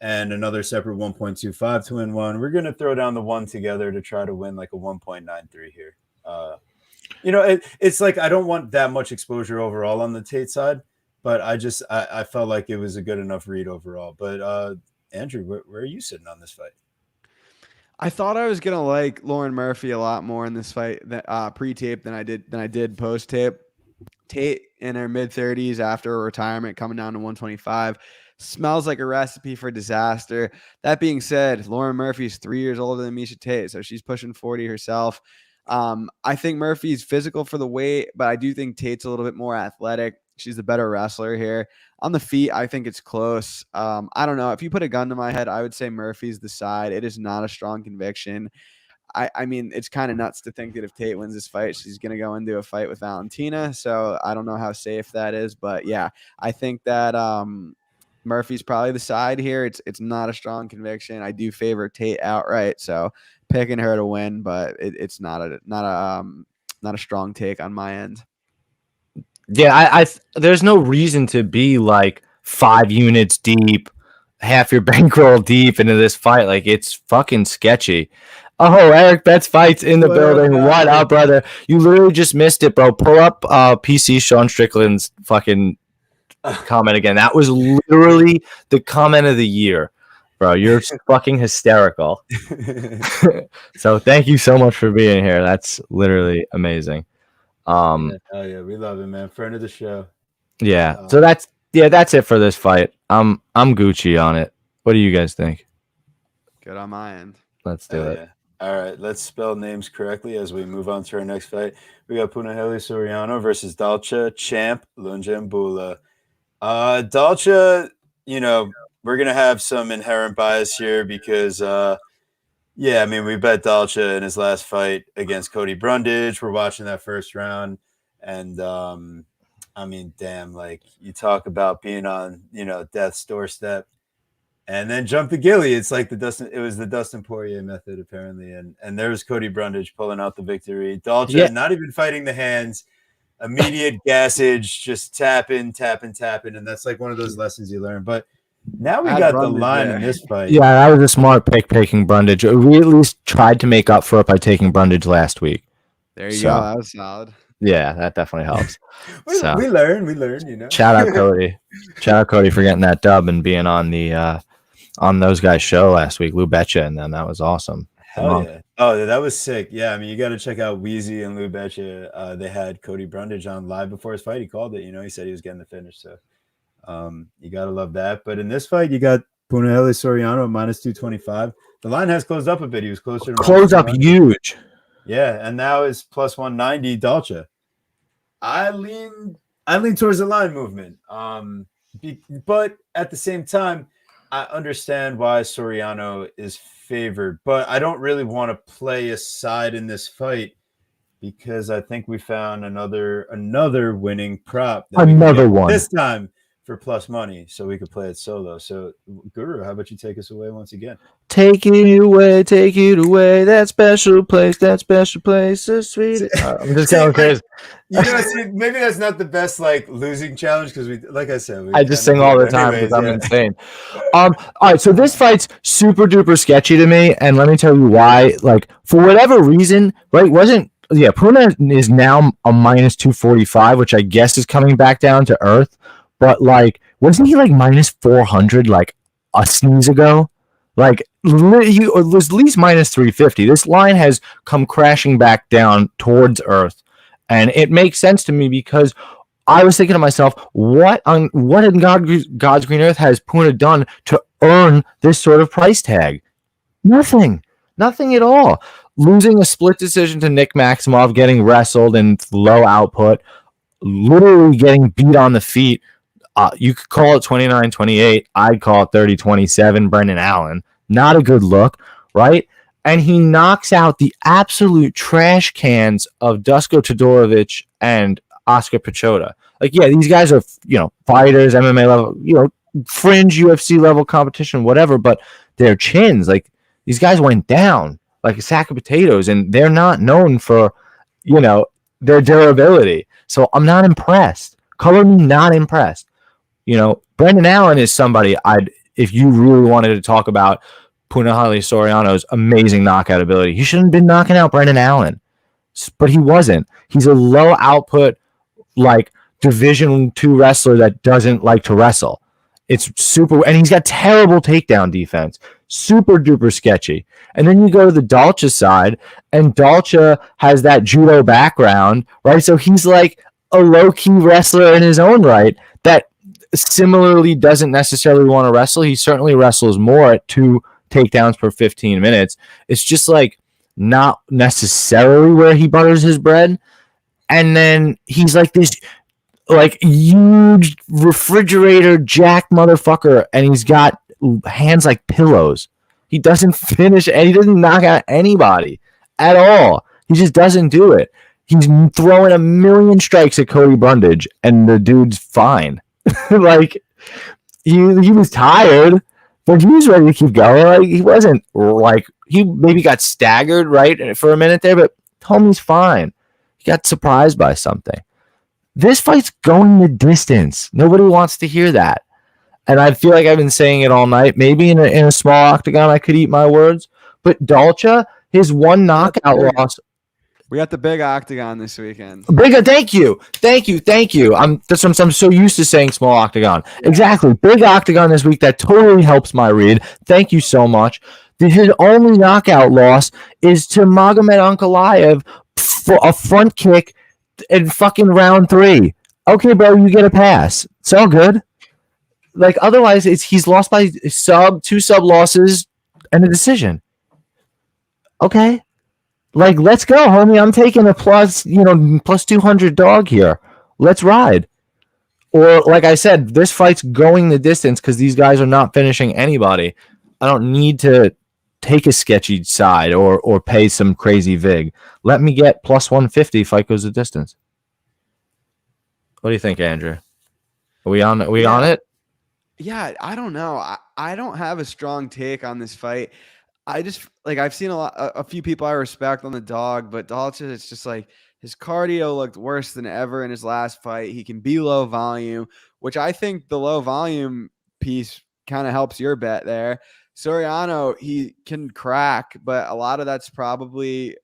and another separate 1.25 to win 1. We're going to throw down the 1 together to try to win like a 1.93 here. It's like I don't want that much exposure overall on the Tate side, but I felt like it was a good enough read overall. But Andrew, where are you sitting on this fight? I thought I was gonna like Lauren Murphy a lot more in this fight pre-tape than I did post-tape. Tate in her mid-30s after her retirement, coming down to 125, smells like a recipe for disaster. That being said, Lauren Murphy's 3 years older than Miesha Tate, so she's pushing 40 herself. I think Murphy's physical for the weight, but I do think Tate's a little bit more athletic. She's the better wrestler here. On the feet, I think it's close. I don't know. If you put a gun to my head, I would say Murphy's the side. It is not a strong conviction. I mean, it's kind of nuts to think that if Tate wins this fight, she's going to go into a fight with Valentina. So I don't know how safe that is. But, yeah, I think that Murphy's probably the side here. It's not a strong conviction. I do favor Tate outright. So picking her to win, but it's not a strong take on my end. Yeah, there's no reason to be like 5 units deep, half your bankroll deep into this fight. Like, it's fucking sketchy. Oh, Eric Betts fights in the building. What up, brother? You literally just missed it, bro. Pull up PC Sean Strickland's fucking comment again. That was literally the comment of the year, bro. You're fucking hysterical. So thank you so much for being here. That's literally amazing. Oh yeah, we love it, man. Friend of the show. Yeah. So that's it for this fight. I'm Gucci on it. What do you guys think? Good on my end. Let's do it. Yeah. All right, let's spell names correctly as we move on to our next fight. We got Punahele Soriano versus Dalcha Champ Lungiambula. Dalcha, we're gonna have some inherent bias here because yeah, I mean, we bet Dalcha in his last fight against Cody Brundage. We're watching that first round. And, I mean, damn, like, you talk about being on, death's doorstep and then jump the ghillie. It's like it was the Dustin Poirier method, apparently. And there was Cody Brundage pulling out the victory. Dalcha not even fighting the hands, immediate gassage, just tapping. And that's like one of those lessons you learn. But now we got Brundage, the line in this fight. Yeah, that was a smart pick picking Brundage. We at least tried to make up for it by taking Brundage last week. There you go. That was solid. Yeah, that definitely helps. we learn, Shout out Cody. Shout out Cody for getting that dub and being on the on those guys' show last week, Lou Betcha, and then that was awesome. Hell yeah. Oh, that was sick. Yeah, I mean, you got to check out Wheezy and Lou Betcha. They had Cody Brundage on live before his fight. He called it. He said he was getting the finish, so you gotta love that. But in this fight, you got Punahele Soriano at -225. The line has closed up a bit. He was closer to close up huge. Yeah, and now it's +190 Dalcha. I lean towards the line movement. But at the same time, I understand why Soriano is favored, but I don't really want to play a side in this fight because I think we found another winning prop. Another one this time for plus money, so we could play it solo. So, Guru, how about you take us away once again? Take it away. That special place, so sweet. I'm just going crazy. Maybe that's not the best losing challenge because like I said, I just sing all the time because I'm insane. All right, so this fight's super duper sketchy to me, and let me tell you why. Like, for whatever reason, right? Puna is now a -245, which I guess is coming back down to earth. But wasn't he -400 a sneeze ago? He was at least -350. This line has come crashing back down towards earth, and it makes sense to me because I was thinking to myself, what in God's green earth has Puna done to earn this sort of price tag? Nothing at all. Losing a split decision to Nick Maximov, getting wrestled and low output, literally getting beat on the feet. You could call it 29-28. I'd call it 30-27. Brendan Allen. Not a good look, right? And he knocks out the absolute trash cans of Dusko Todorovic and Oscar Pichota. Like, yeah, these guys are, fighters, MMA level, fringe UFC level competition, whatever, but their chins, like, these guys went down like a sack of potatoes, and they're not known for, their durability. So I'm not impressed. Color me not impressed. Brendan Allen is somebody if you really wanted to talk about Punahele Soriano's amazing knockout ability, he shouldn't have been knocking out Brendan Allen, but he wasn't. He's a low output, like, Division II wrestler that doesn't like to wrestle. It's super, and he's got terrible takedown defense, super duper sketchy. And then you go to the Dalcha side, and Dalcha has that judo background, right? So he's like a low-key wrestler in his own right that similarly doesn't necessarily want to wrestle. He certainly wrestles more at 2 takedowns per 15 minutes. It's just like not necessarily where he butters his bread. And then he's like this like huge refrigerator jack motherfucker, and he's got hands like pillows. He doesn't finish, and he doesn't knock out anybody at all. He just doesn't do it. He's throwing a million strikes at Cody Brundage, and the dude's fine. Like, he was tired, but he was ready to keep going. Like, he wasn't like, he maybe got staggered, right, for a minute there, but homie's fine. He got surprised by something. This fight's going the distance. Nobody wants to hear that. And I feel like I've been saying it all night. Maybe in a small octagon I could eat my words. But Dalcha, his one knockout loss. We got the big octagon this weekend. Thank you. I'm so used to saying small octagon. Exactly. Big octagon this week. That totally helps my read. Thank you so much. His only knockout loss is to Magomed Ankalaev for a front kick in fucking round 3. Okay, bro, you get a pass. It's all good. Like, otherwise, he's lost by 2 sub losses and a decision. Okay. Like, let's go, homie. I'm taking a plus 200 dog here. Let's ride. Or, like I said, this fight's going the distance because these guys are not finishing anybody. I don't need to take a sketchy side or pay some crazy vig. Let me get plus 150 fight goes the distance. What do you think, Andrew? Are we on it? Yeah, I don't know. I don't have a strong take on this fight. I just, like, I've seen a few people I respect on the dog, but Dalcha, it's just like his cardio looked worse than ever in his last fight. He can be low volume, which I think the low volume piece kind of helps your bet there. Soriano, he can crack, but a lot of that's probably,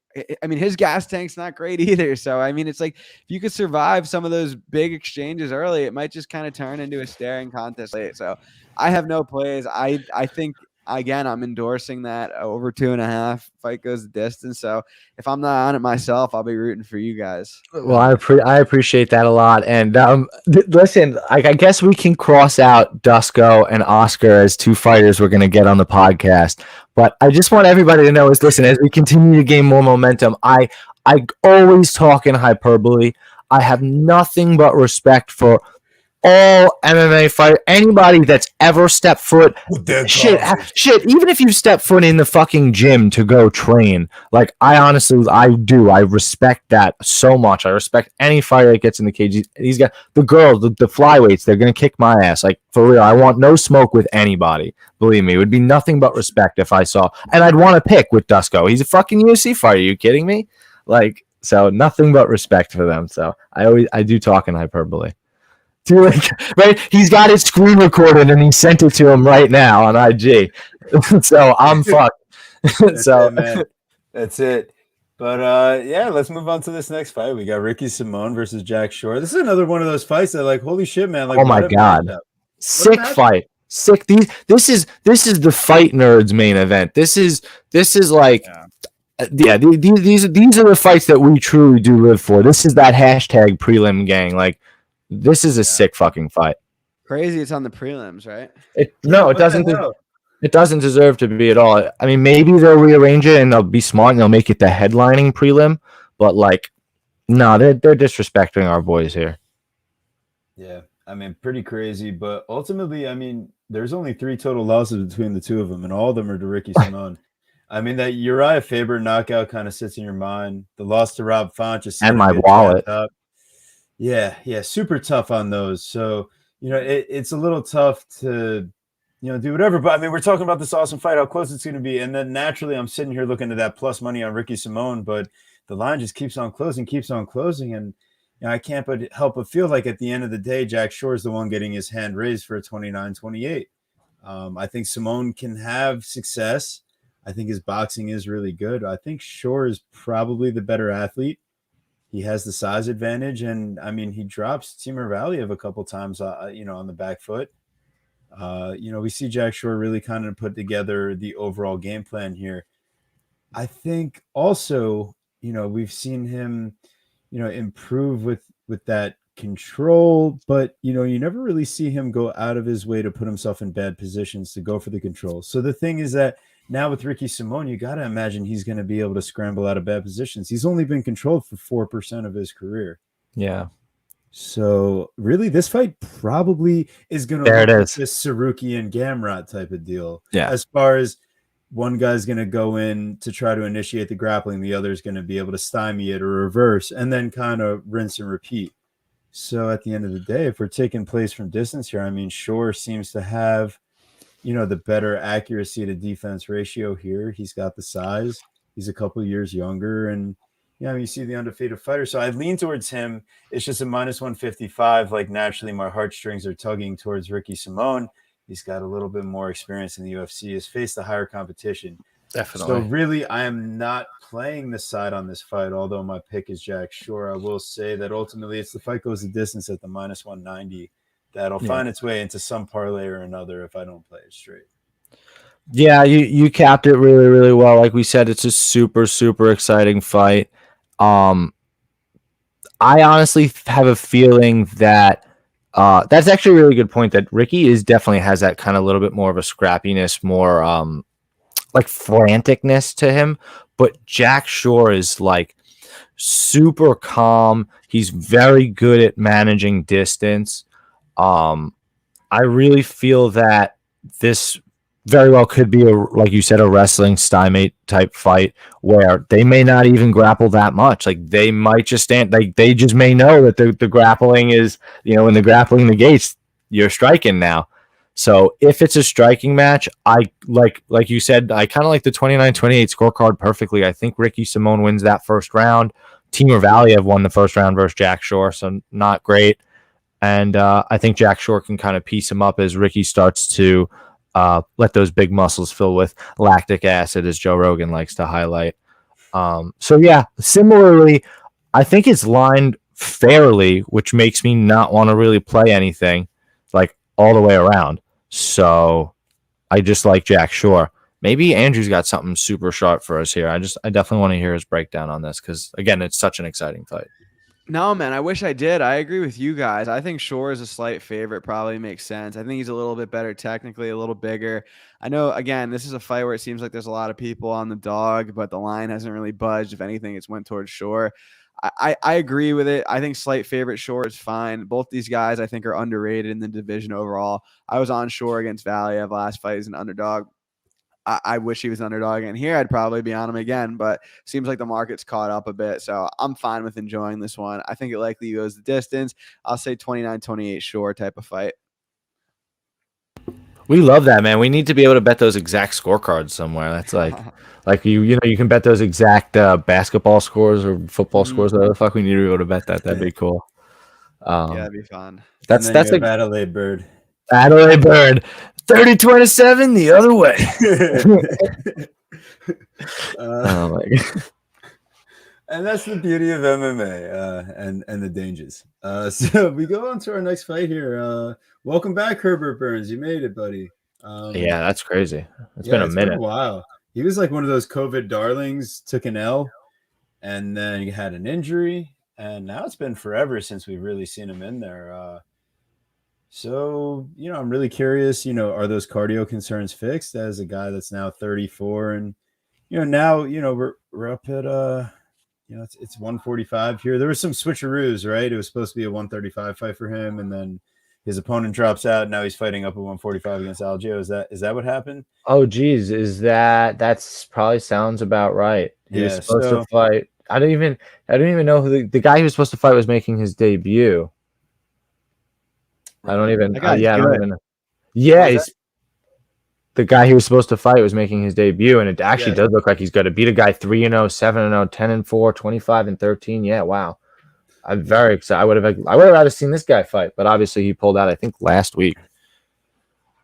I mean, his gas tank's not great either. So, I mean, it's like if you could survive some of those big exchanges early, it might just kind of turn into a staring contest late. So I have no plays. I think, again, I'm endorsing that over 2.5 fight goes the distance. So if I'm not on it myself, I'll be rooting for you guys. Well, I appreciate that a lot. And listen, I guess we can cross out Dusko and Oscar as 2 fighters we're going to get on the podcast. But I just want everybody to know is, listen, as we continue to gain more momentum, I always talk in hyperbole. I have nothing but respect for all MMA fighter, anybody that's ever stepped foot, shit, even if you step foot in the fucking gym to go train, like, I do. I respect that so much. I respect any fighter that gets in the cage. These guys, the girls, the flyweights, they're going to kick my ass. Like, for real, I want no smoke with anybody. Believe me, it would be nothing but respect if I saw, and I'd want to pick with Dusko. He's a fucking UFC fighter. Are you kidding me? Like, so nothing but respect for them. So I do talk in hyperbole. Right, he's got his screen recorded and he sent it to him right now on IG. So I'm fucked. So man. That's it. But yeah, let's move on to this next fight. We got Ricky Simon versus Jack Shore. This is another one of those fights that, like, holy shit, man! Like, oh my god, sick fight, sick. This is the fight nerds main event. This is like. Yeah, these are the fights that we truly do live for. This is that hashtag prelim gang. Like, this is a sick fucking fight. Crazy. It's on the prelims, right? No, it doesn't. It doesn't deserve to be at all. I mean, maybe they'll rearrange it and they'll be smart and they'll make it the headlining prelim. But like, no, they're disrespecting our boys here. Yeah, I mean, pretty crazy. But ultimately, I mean, there's only 3 total losses between the two of them, and all of them are to Ricky Simon. I mean, that Uriah Faber knockout kind of sits in your mind. The loss to Rob Font just And my wallet. Yeah, super tough on those. So, it's a little tough to, do whatever. But I mean, we're talking about this awesome fight, how close it's going to be. And then naturally, I'm sitting here looking at that plus money on Ricky Simon, but the line just keeps on closing. And I can't but help but feel like at the end of the day, Jack Shore is the one getting his hand raised for a 29-28. I think Simon can have success. I think his boxing is really good. I think Shore is probably the better athlete. He has the size advantage. And I mean, he drops Timur Valiev a couple times, on the back foot. We see Jack Shore really kind of put together the overall game plan here. I think also, we've seen him, improve with that control, but, you never really see him go out of his way to put himself in bad positions to go for the control. So the thing is that now with Ricky Simon, you got to imagine he's going to be able to scramble out of bad positions. He's only been controlled for 4% of his career. Yeah. So really, this fight probably is going to look like this Saruki and Gamrot type of deal. Yeah. As far as one guy's going to go in to try to initiate the grappling, the other's going to be able to stymie it or reverse, and then kind of rinse and repeat. So at the end of the day, if we're taking plays from distance here, I mean, Shore seems to have, the better accuracy to defense ratio here. He's got the size. He's a couple of years younger, and you see the undefeated fighter. So I lean towards him. It's just a -155. Like, naturally, my heartstrings are tugging towards Ricky Simon. He's got a little bit more experience in the UFC. He's faced the higher competition. Definitely. So really, I am not playing the side on this fight, although my pick is Jack Shore. I will say that ultimately, it's the fight goes the distance at the -190. That'll find its way into some parlay or another if I don't play it straight. Yeah, you capped it really, really well. Like we said, it's a super, super exciting fight. I honestly have a feeling that that's actually a really good point, that Ricky definitely has that kind of little bit more of a scrappiness, more like franticness to him. But Jack Shore is like super calm. He's very good at managing distance. I really feel that this very well could be, like you said, a wrestling stymate type fight where they may not even grapple that much. Like, they might just stand, like, they just may know that the grappling is, when the grappling negates, you're striking now. So if it's a striking match, I like you said, I kind of like the 29-28 scorecard perfectly. I think Ricky Simon wins that first round. Timur Valiev won the first round versus Jack Shore, so not great. And I think Jack Shore can kind of piece him up as Ricky starts to let those big muscles fill with lactic acid, as Joe Rogan likes to highlight. So yeah, similarly, I think it's lined fairly, which makes me not want to really play anything, like, all the way around. So I just like Jack Shore. Maybe Andrew's got something super sharp for us here. I definitely want to hear his breakdown on this because, again, it's such an exciting fight. No, man, I wish I did. I agree with you guys. I think Shore is a slight favorite. Probably makes sense. I think he's a little bit better technically, a little bigger. I know, again, this is a fight where it seems like there's a lot of people on the dog, but the line hasn't really budged. If anything, it's went towards Shore. I agree with it. I think slight favorite Shore is fine. Both these guys, I think, are underrated in the division overall. I was on Shore against Valiev last fight as an underdog. I wish he was an underdog, and here I'd probably be on him again, but seems like the market's caught up a bit, so I'm fine with enjoying this one. I think it likely goes the distance. I'll say 29-28 Shore type of fight. We love that, man. We need to be able to bet those exact scorecards somewhere. That's like you can bet those exact basketball scores or football scores. Whatever the fuck, we need to be able to bet that. That'd be cool. Yeah, that'd be fun. That's a Adelaide Bird. Adelaide Bird. 30-27 the other way. Oh my God. And that's the beauty of MMA and the dangers. So we go on to our next fight here. Welcome back, Herbert Burns. You made it, buddy. Yeah, that's crazy. It's been a minute. Been a while. He was like one of those COVID darlings, took an L, and then he had an injury, and now it's been forever since we've really seen him in there. So, I'm really curious, are those cardio concerns fixed as a guy that's now 34 and, now, we're up at, it's 145 here. There was some switcheroos, right? It was supposed to be a 135 fight for him. And then his opponent drops out. Now he's fighting up at 145 against Algio. Is that what happened? Oh, geez, that's probably sounds about right. He was Yeah. supposed to So, fight. I don't even know who the guy he was supposed to fight was making his debut. I don't even. That guy's I don't good. even know. Yeah, was he's that? the guy he was supposed to fight was making his debut, and it actually Yeah. does look like he's going to beat a guy 3-0, 7-0, 10-4, 25-13. Yeah, wow. I'm very excited. I would have rather seen this guy fight, but obviously he pulled out, I think, last week.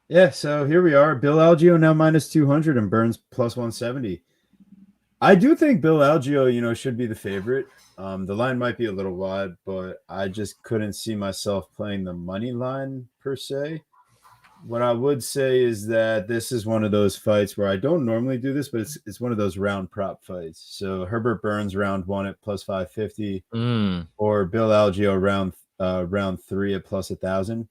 Yeah. So here we are. Bill Algio now minus 200 and Burns plus 170. I do think Bill Algio, should be the favorite. The line might be a little wide, but I just couldn't see myself playing the money line per se. What I would say is that this is one of those fights where I don't normally do this, but it's one of those round prop fights. So Herbert Burns round 1 at plus 550, or Bill Algio round 3 at plus 1,000.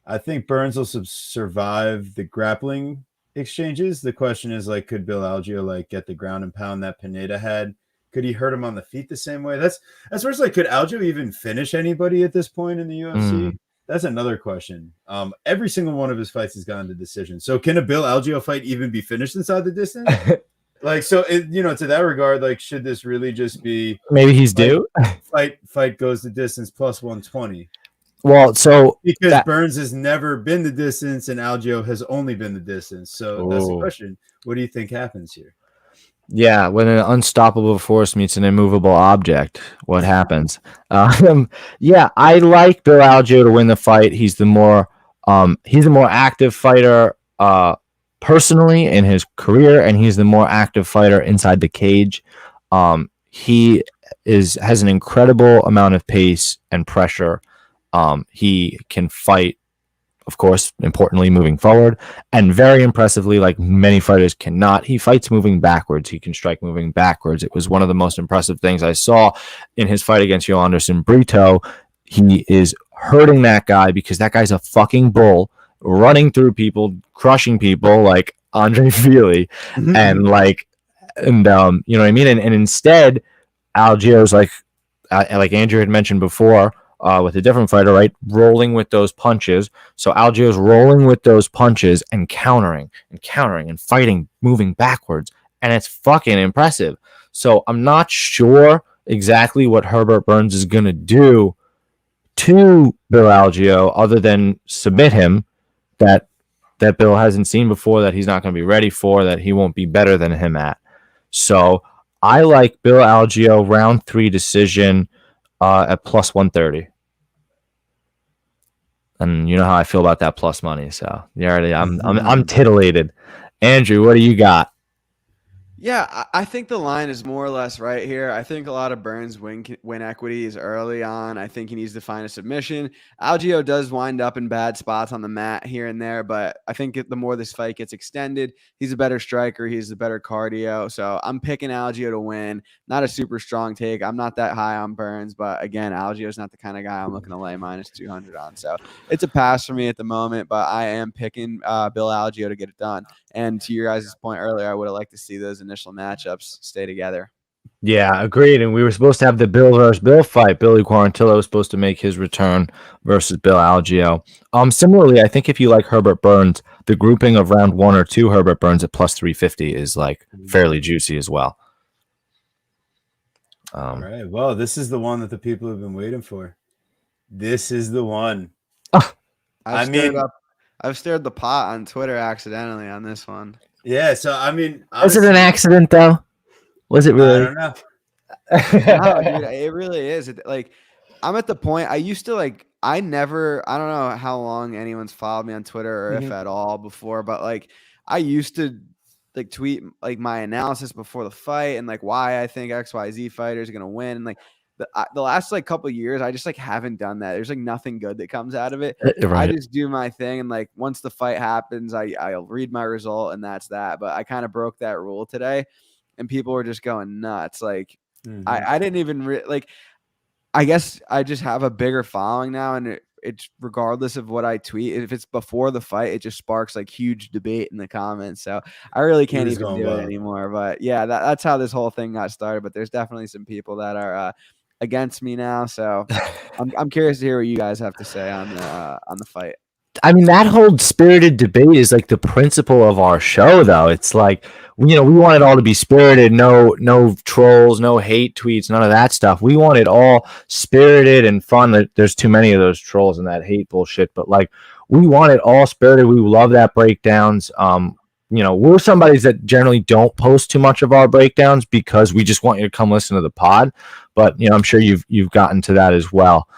I think Burns will survive the grappling exchanges. The question is, could Bill Algio get the ground and pound that Pineda had? Could he hurt him on the feet the same way? That's where it's could Algio even finish anybody at this point in the UFC? That's another question. Every single one of his fights has gone to decision. So can a Bill Algio fight even be finished inside the distance? To that regard, should this really just be maybe he's due? Fight goes the distance plus 120. Well, so because Burns has never been the distance and Algio has only been the distance. So that's the question. What do you think happens here? Yeah, when an unstoppable force meets an immovable object, what happens? Yeah, I like Bill Algio to win the fight. He's the more active fighter personally in his career, and he's the more active fighter inside the cage. He has an incredible amount of pace and pressure. He can fight, of course, importantly, moving forward, and very impressively, like many fighters cannot. He fights moving backwards. He can strike moving backwards. It was one of the most impressive things I saw in his fight against Anderson Brito. He is hurting that guy because that guy's a fucking bull, running through people, crushing people like Andre Fili, and you know what I mean? And instead, Algio's like Andrew had mentioned before, with a different fighter, right? Rolling with those punches. So Algio's rolling with those punches and countering and fighting, moving backwards. And it's fucking impressive. So I'm not sure exactly what Herbert Burns is going to do to Bill Algio other than submit him that Bill hasn't seen before, that he's not going to be ready for, that he won't be better than him at. So I like Bill Algio round 3 decision at plus 130. And you know how I feel about that plus money. So I'm titillated. Andrew, what do you got? Yeah, I think the line is more or less right here. I think a lot of Burns win equity is early on. I think he needs to find a submission. Algio does wind up in bad spots on the mat here and there, but I think the more this fight gets extended, he's a better striker. He's a better cardio. So I'm picking Algio to win. Not a super strong take. I'm not that high on Burns, but again, Algio is not the kind of guy I'm looking to lay minus 200 on. So it's a pass for me at the moment, but I am picking Bill Algio to get it done. And to your guys' point earlier, I would have liked to see those initial matchups stay together. Yeah, agreed. And we were supposed to have the Bill versus Bill fight. Billy Quarantillo was supposed to make his return versus Bill Algio. Similarly, I think if you like Herbert Burns, the grouping of round 1 or 2 Herbert Burns at plus 350 is fairly juicy as well. All right. Well, this is the one that the people have been waiting for. This is the one. I've stirred the pot on Twitter accidentally on this one. Yeah, so honestly, was it an accident though? Was it really? I don't know. No, dude, it really is. I'm at the point I used to I don't know how long anyone's followed me on Twitter or if at all before, but I used to tweet my analysis before the fight and why I think XYZ fighter is gonna win, and the last couple of years, I just haven't done that. There's nothing good that comes out of it. Right. I just do my thing, and once the fight happens, I'll read my result, and that's that. But I kind of broke that rule today, and people were just going nuts. I didn't even I guess I just have a bigger following now, and it's regardless of what I tweet. If it's before the fight, it just sparks like huge debate in the comments. So I really He can't was even going do it wild. anymore. But yeah, that's how this whole thing got started. But there's definitely some people that are against me now. So I'm curious to hear what you guys have to say on the fight. I mean, that whole spirited debate is like the principle of our show, though. It's like, we want it all to be spirited, no trolls, no hate tweets, none of that stuff. We want it all spirited and fun. There's too many of those trolls and that hate bullshit, but like, we want it all spirited. We love that breakdowns. We're somebody's that generally don't post too much of our breakdowns because we just want you to come listen to the pod. But I'm sure you've gotten to that as well.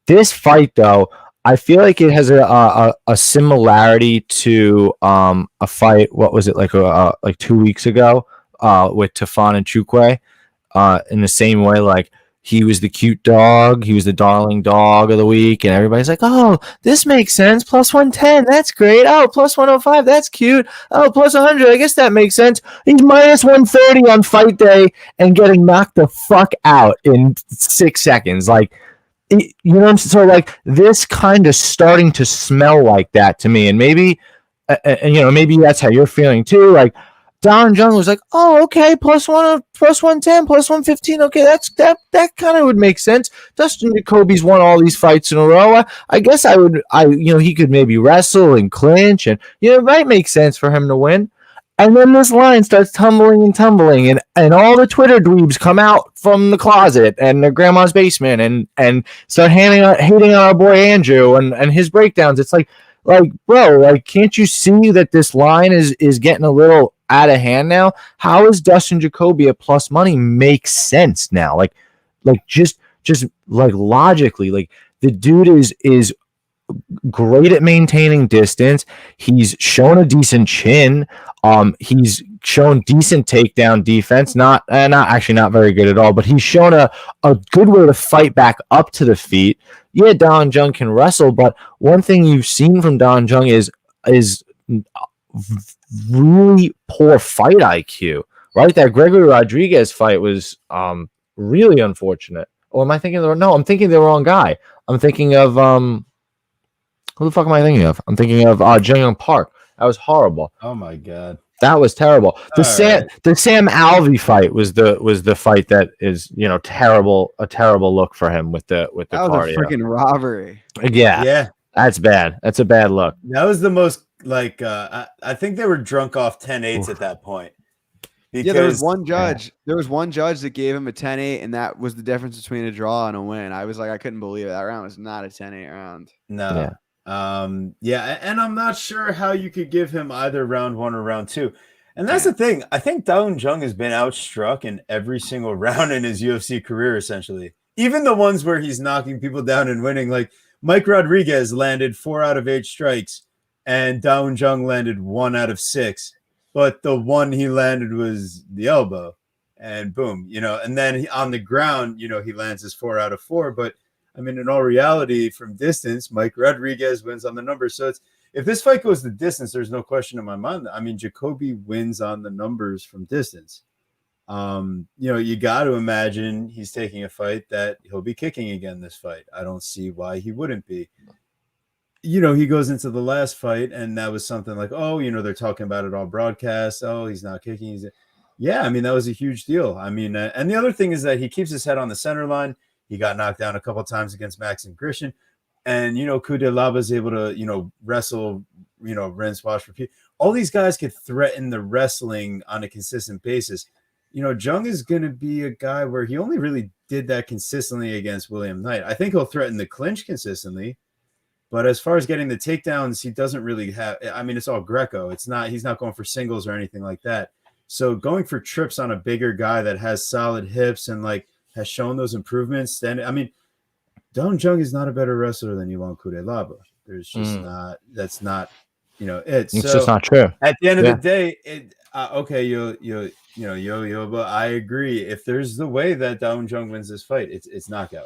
This fight, though, I feel like it has a similarity to a fight. What was it, like 2 weeks ago with Tafon and Chukwe, in the same way. Like, he was the cute dog, he was the darling dog of the week, and everybody's like, oh, this makes sense. Plus 110, that's great. Oh, plus 105, that's cute. Oh, plus 100, I guess that makes sense. He's minus 130 on fight day and getting knocked the fuck out in 6 seconds. Like, so like, this kind of starting to smell like that to me, and maybe maybe that's how you're feeling too. Like, Don Jung was like, oh, okay, plus 110, plus 115, okay, that kind of would make sense. Dustin Jacoby's won all these fights in a row. I guess he could maybe wrestle and clinch, and it might make sense for him to win. And then this line starts tumbling, and all the Twitter dweebs come out from the closet and their grandma's basement and start hating on our boy Andrew and his breakdowns. It's like, bro, like, can't you see that this line is getting a little out of hand now? How is Dustin Jacoby at plus money makes sense now? Like just like, logically, like, the dude is great at maintaining distance. He's shown a decent chin. He's shown decent takedown defense. Not very good at all, but he's shown a good way to fight back up to the feet. Yeah, Don Jung can wrestle, but one thing you've seen from Don Jung is really poor fight IQ. Right, that Gregory Rodriguez fight was really unfortunate. Or am I thinking I'm thinking the wrong guy. I'm thinking of who the fuck am I thinking of? I'm thinking of Jung Park. That was horrible. Oh my god, that was terrible. The Sam Alvey fight was the fight that is terrible. A terrible look for him with the that cardio. was a freaking robbery. Yeah, that's bad. That's a bad look. That was the most like I think they were drunk off 10-8s at that point. Because, there was one judge. Yeah. There was one judge that gave him a 10-8, and that was the difference between a draw and a win. I was like, I couldn't believe it. That round was not a 10-8 round. No. Yeah. And I'm not sure how you could give him either round one or round two. And that's the thing. I think Don Jung has been outstruck in every single round in his UFC career, essentially. Even the ones where he's knocking people down and winning. Like, Mike Rodriguez landed 4 out of 8 strikes, and Don Jung landed 1 out of 6. But the one he landed was the elbow, and boom, and then on the ground, he lands his 4 out of 4. But I mean, in all reality, from distance, Mike Rodriguez wins on the numbers. So if this fight goes the distance, there's no question in my mind. I mean, Jacoby wins on the numbers from distance. You got to imagine he's taking a fight that he'll be kicking again this fight. I don't see why he wouldn't be. He goes into the last fight, and that was something like, oh, they're talking about it on broadcast. Oh, he's not kicking. Yeah, I mean, that was a huge deal. I mean, and the other thing is that he keeps his head on the center line. He got knocked down a couple of times against Max and Christian. And, Kudelaba is able to, wrestle, rinse, wash, repeat. All these guys could threaten the wrestling on a consistent basis. Jung is going to be a guy where he only really did that consistently against William Knight. I think he'll threaten the clinch consistently. But as far as getting the takedowns, he doesn't really have – I mean, it's all Greco. He's not going for singles or anything like that. So going for trips on a bigger guy that has solid hips and, like, has shown those improvements, then, I mean, Don Jung is not a better wrestler than Ilan Kudelaba. There's just not – that's not – it's just not true. At the end of the day, but I agree. If there's the way that Don Jung wins this fight, it's knockout.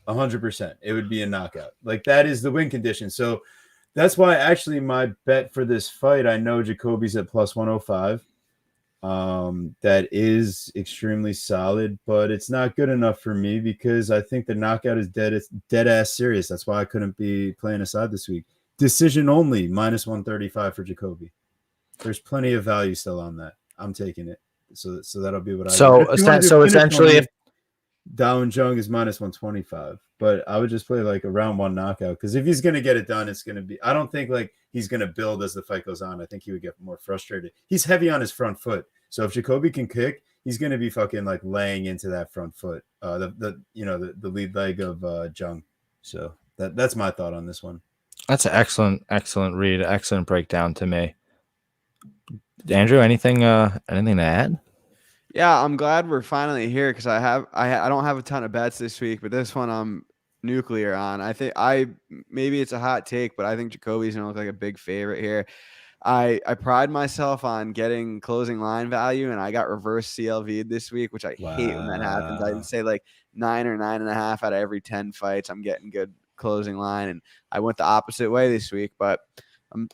100%. It would be a knockout. Like, that is the win condition. So that's why actually my bet for this fight, I know Jacoby's at plus 105. that is extremely solid, but it's not good enough for me because I think the knockout is dead. It's dead ass serious. That's why I couldn't be playing aside this week. Decision only, minus 135 for Jacoby. There's plenty of value still on that. I'm taking it. So that'll be what I do. So essentially, if Dao Jung is minus 125, but I would just play like a round one knockout because if he's gonna get it done, it's gonna be. I don't think like he's gonna build as the fight goes on. I think he would get more frustrated. He's heavy on his front foot, so if Jacoby can kick, he's gonna be fucking like laying into that front foot, the lead leg of Jung. So that's my thought on this one. That's an excellent read, excellent breakdown to me. Andrew, anything to add? Yeah, I'm glad we're finally here because I don't have a ton of bets this week, but this one I'm nuclear on. I think maybe it's a hot take, but I think Jacoby's gonna look like a big favorite here. I pride myself on getting closing line value, and I got reverse CLV'd this week, which I hate when that happens. I'd say like 9 or 9.5 out of every 10 fights, I'm getting good closing line, and I went the opposite way this week, but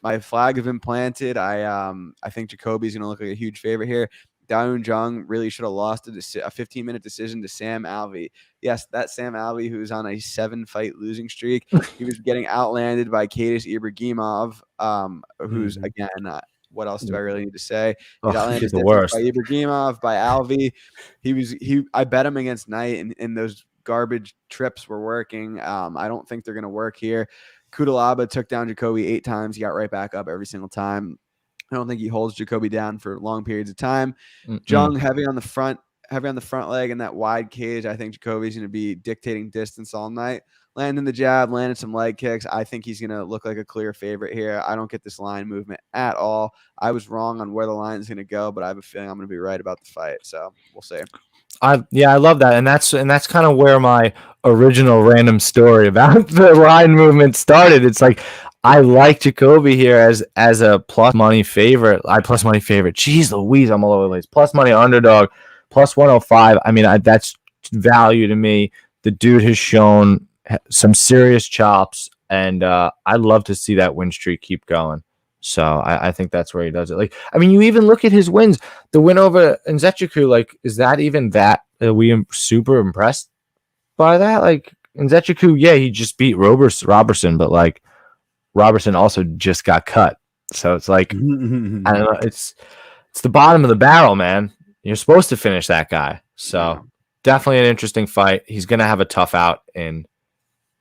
my flag has been planted. I think Jacoby's going to look like a huge favorite here. Dao Jung really should have lost a 15-minute decision to Sam Alvey. Yes, that Sam Alvey, who's on a 7-fight losing streak. He was getting outlanded by Kadis Ibragimov, who's, again, what else do I really need to say? He's the worst. By Ibragimov, by Alvey. I bet him against Knight, and those garbage trips were working. I don't think they're going to work here. Kudalaba took down Jacoby 8 times. He got right back up every single time. I don't think he holds Jacoby down for long periods of time. Jung heavy on the front leg and that wide cage. I think Jacoby's going to be dictating distance all night. Landing the jab, landing some leg kicks. I think he's going to look like a clear favorite here. I don't get this line movement at all. I was wrong on where the line is going to go, but I have a feeling I'm going to be right about the fight. So we'll see. I love that, and that's kind of where my original random story about the line movement started. It's like I like Jacoby here as a plus money favorite. Jeez Louise, I'm all over the place. Plus money underdog, plus 105. I mean, that's value to me. The dude has shown some serious chops, and I'd love to see that win streak keep going. So I think that's where he does it. Like, I mean, you even look at his wins. The win over Nzechukwu, like, is that even that? Are we super impressed by that? Like, Nzechukwu, yeah, he just beat Robertson, but like Robertson also just got cut. So it's like, I don't know. It's the bottom of the barrel, man. You're supposed to finish that guy. So definitely an interesting fight. He's gonna have a tough out in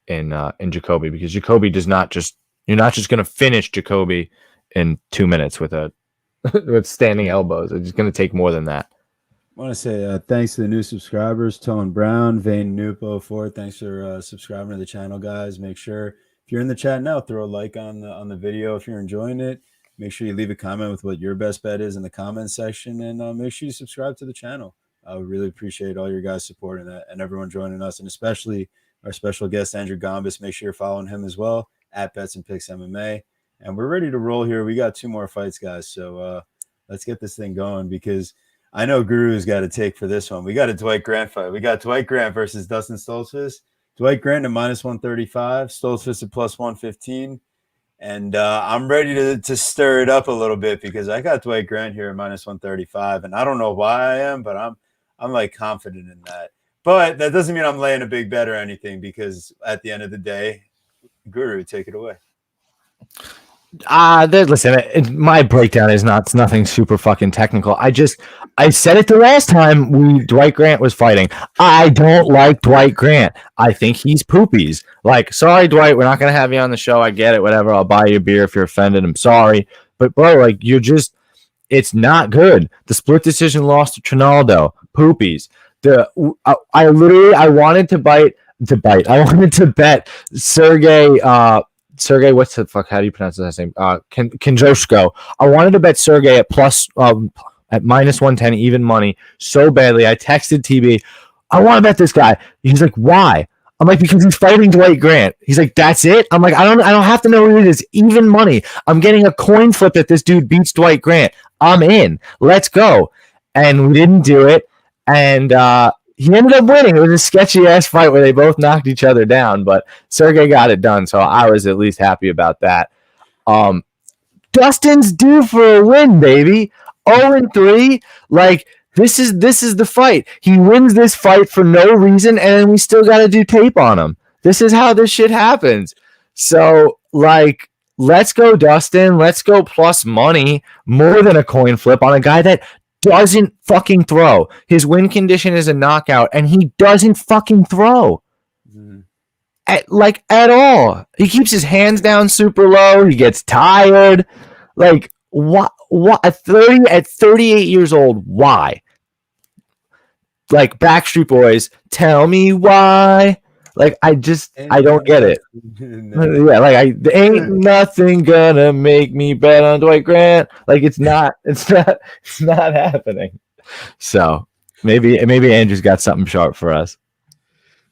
Jacoby because Jacoby does not just. You're not just gonna finish Jacoby in 2 minutes with standing elbows. It's going to take more than that. I want to say thanks to the new subscribers, Tone Brown, Vane Nupo, Ford. Thanks for subscribing to the channel, guys. Make sure if you're in the chat now, throw a like on the video if you're enjoying it. Make sure you leave a comment with what your best bet is in the comment section, and make sure you subscribe to the channel. I would really appreciate all your guys' support and everyone joining us, and especially our special guest Andrew Gombas. Make sure you're following him as well at Bets and Picks MMA. And we're ready to roll here. We got 2 more fights, guys. So let's get this thing going because I know Guru's got a take for this one. We got a Dwight Grant fight. We got Dwight Grant versus Dustin Stoltzfus. Dwight Grant at minus 135, Stoltzfus at plus 115. And I'm ready to stir it up a little bit because I got Dwight Grant here at minus 135. And I don't know why I am, but I'm like confident in that. But that doesn't mean I'm laying a big bet or anything because at the end of the day, Guru, take it away. Listen, my breakdown is nothing super fucking technical. I said it the last time Dwight Grant was fighting. I don't like Dwight Grant. I think he's poopies. Like, sorry, Dwight, we're not gonna have you on the show. I get it, whatever. I'll buy you a beer if you're offended. I'm sorry, but bro, like, it's not good. The split decision loss to Trinaldo, poopies. I wanted to bet Sergey, what's the fuck? How do you pronounce his name? Kinjoshko. I wanted to bet Sergey at minus 110 even money so badly. I texted TB, I want to bet this guy. He's like, why? I'm like, because he's fighting Dwight Grant. He's like, that's it. I'm like, I don't have to know who it is. Even money. I'm getting a coin flip that this dude beats Dwight Grant. I'm in. Let's go. And we didn't do it. And he ended up winning. It was a sketchy ass fight where they both knocked each other down, but Sergey got it done, so I was at least happy about that. Dustin's due for a win, baby. 0-3. Like, this is the fight. He wins this fight for no reason, and then we still got to do tape on him. This is how this shit happens. So, like, let's go, Dustin. Let's go plus money, more than a coin flip on a guy that doesn't fucking throw. His win condition is a knockout, and he doesn't fucking throw. At all. He keeps his hands down super low. He gets tired. Like, what at 38 years old, why? Like, Backstreet Boys, tell me why. Like, I don't get it. No. Yeah, like, ain't nothing gonna make me bet on Dwight Grant. Like, it's not happening. So maybe Andrew's got something sharp for us.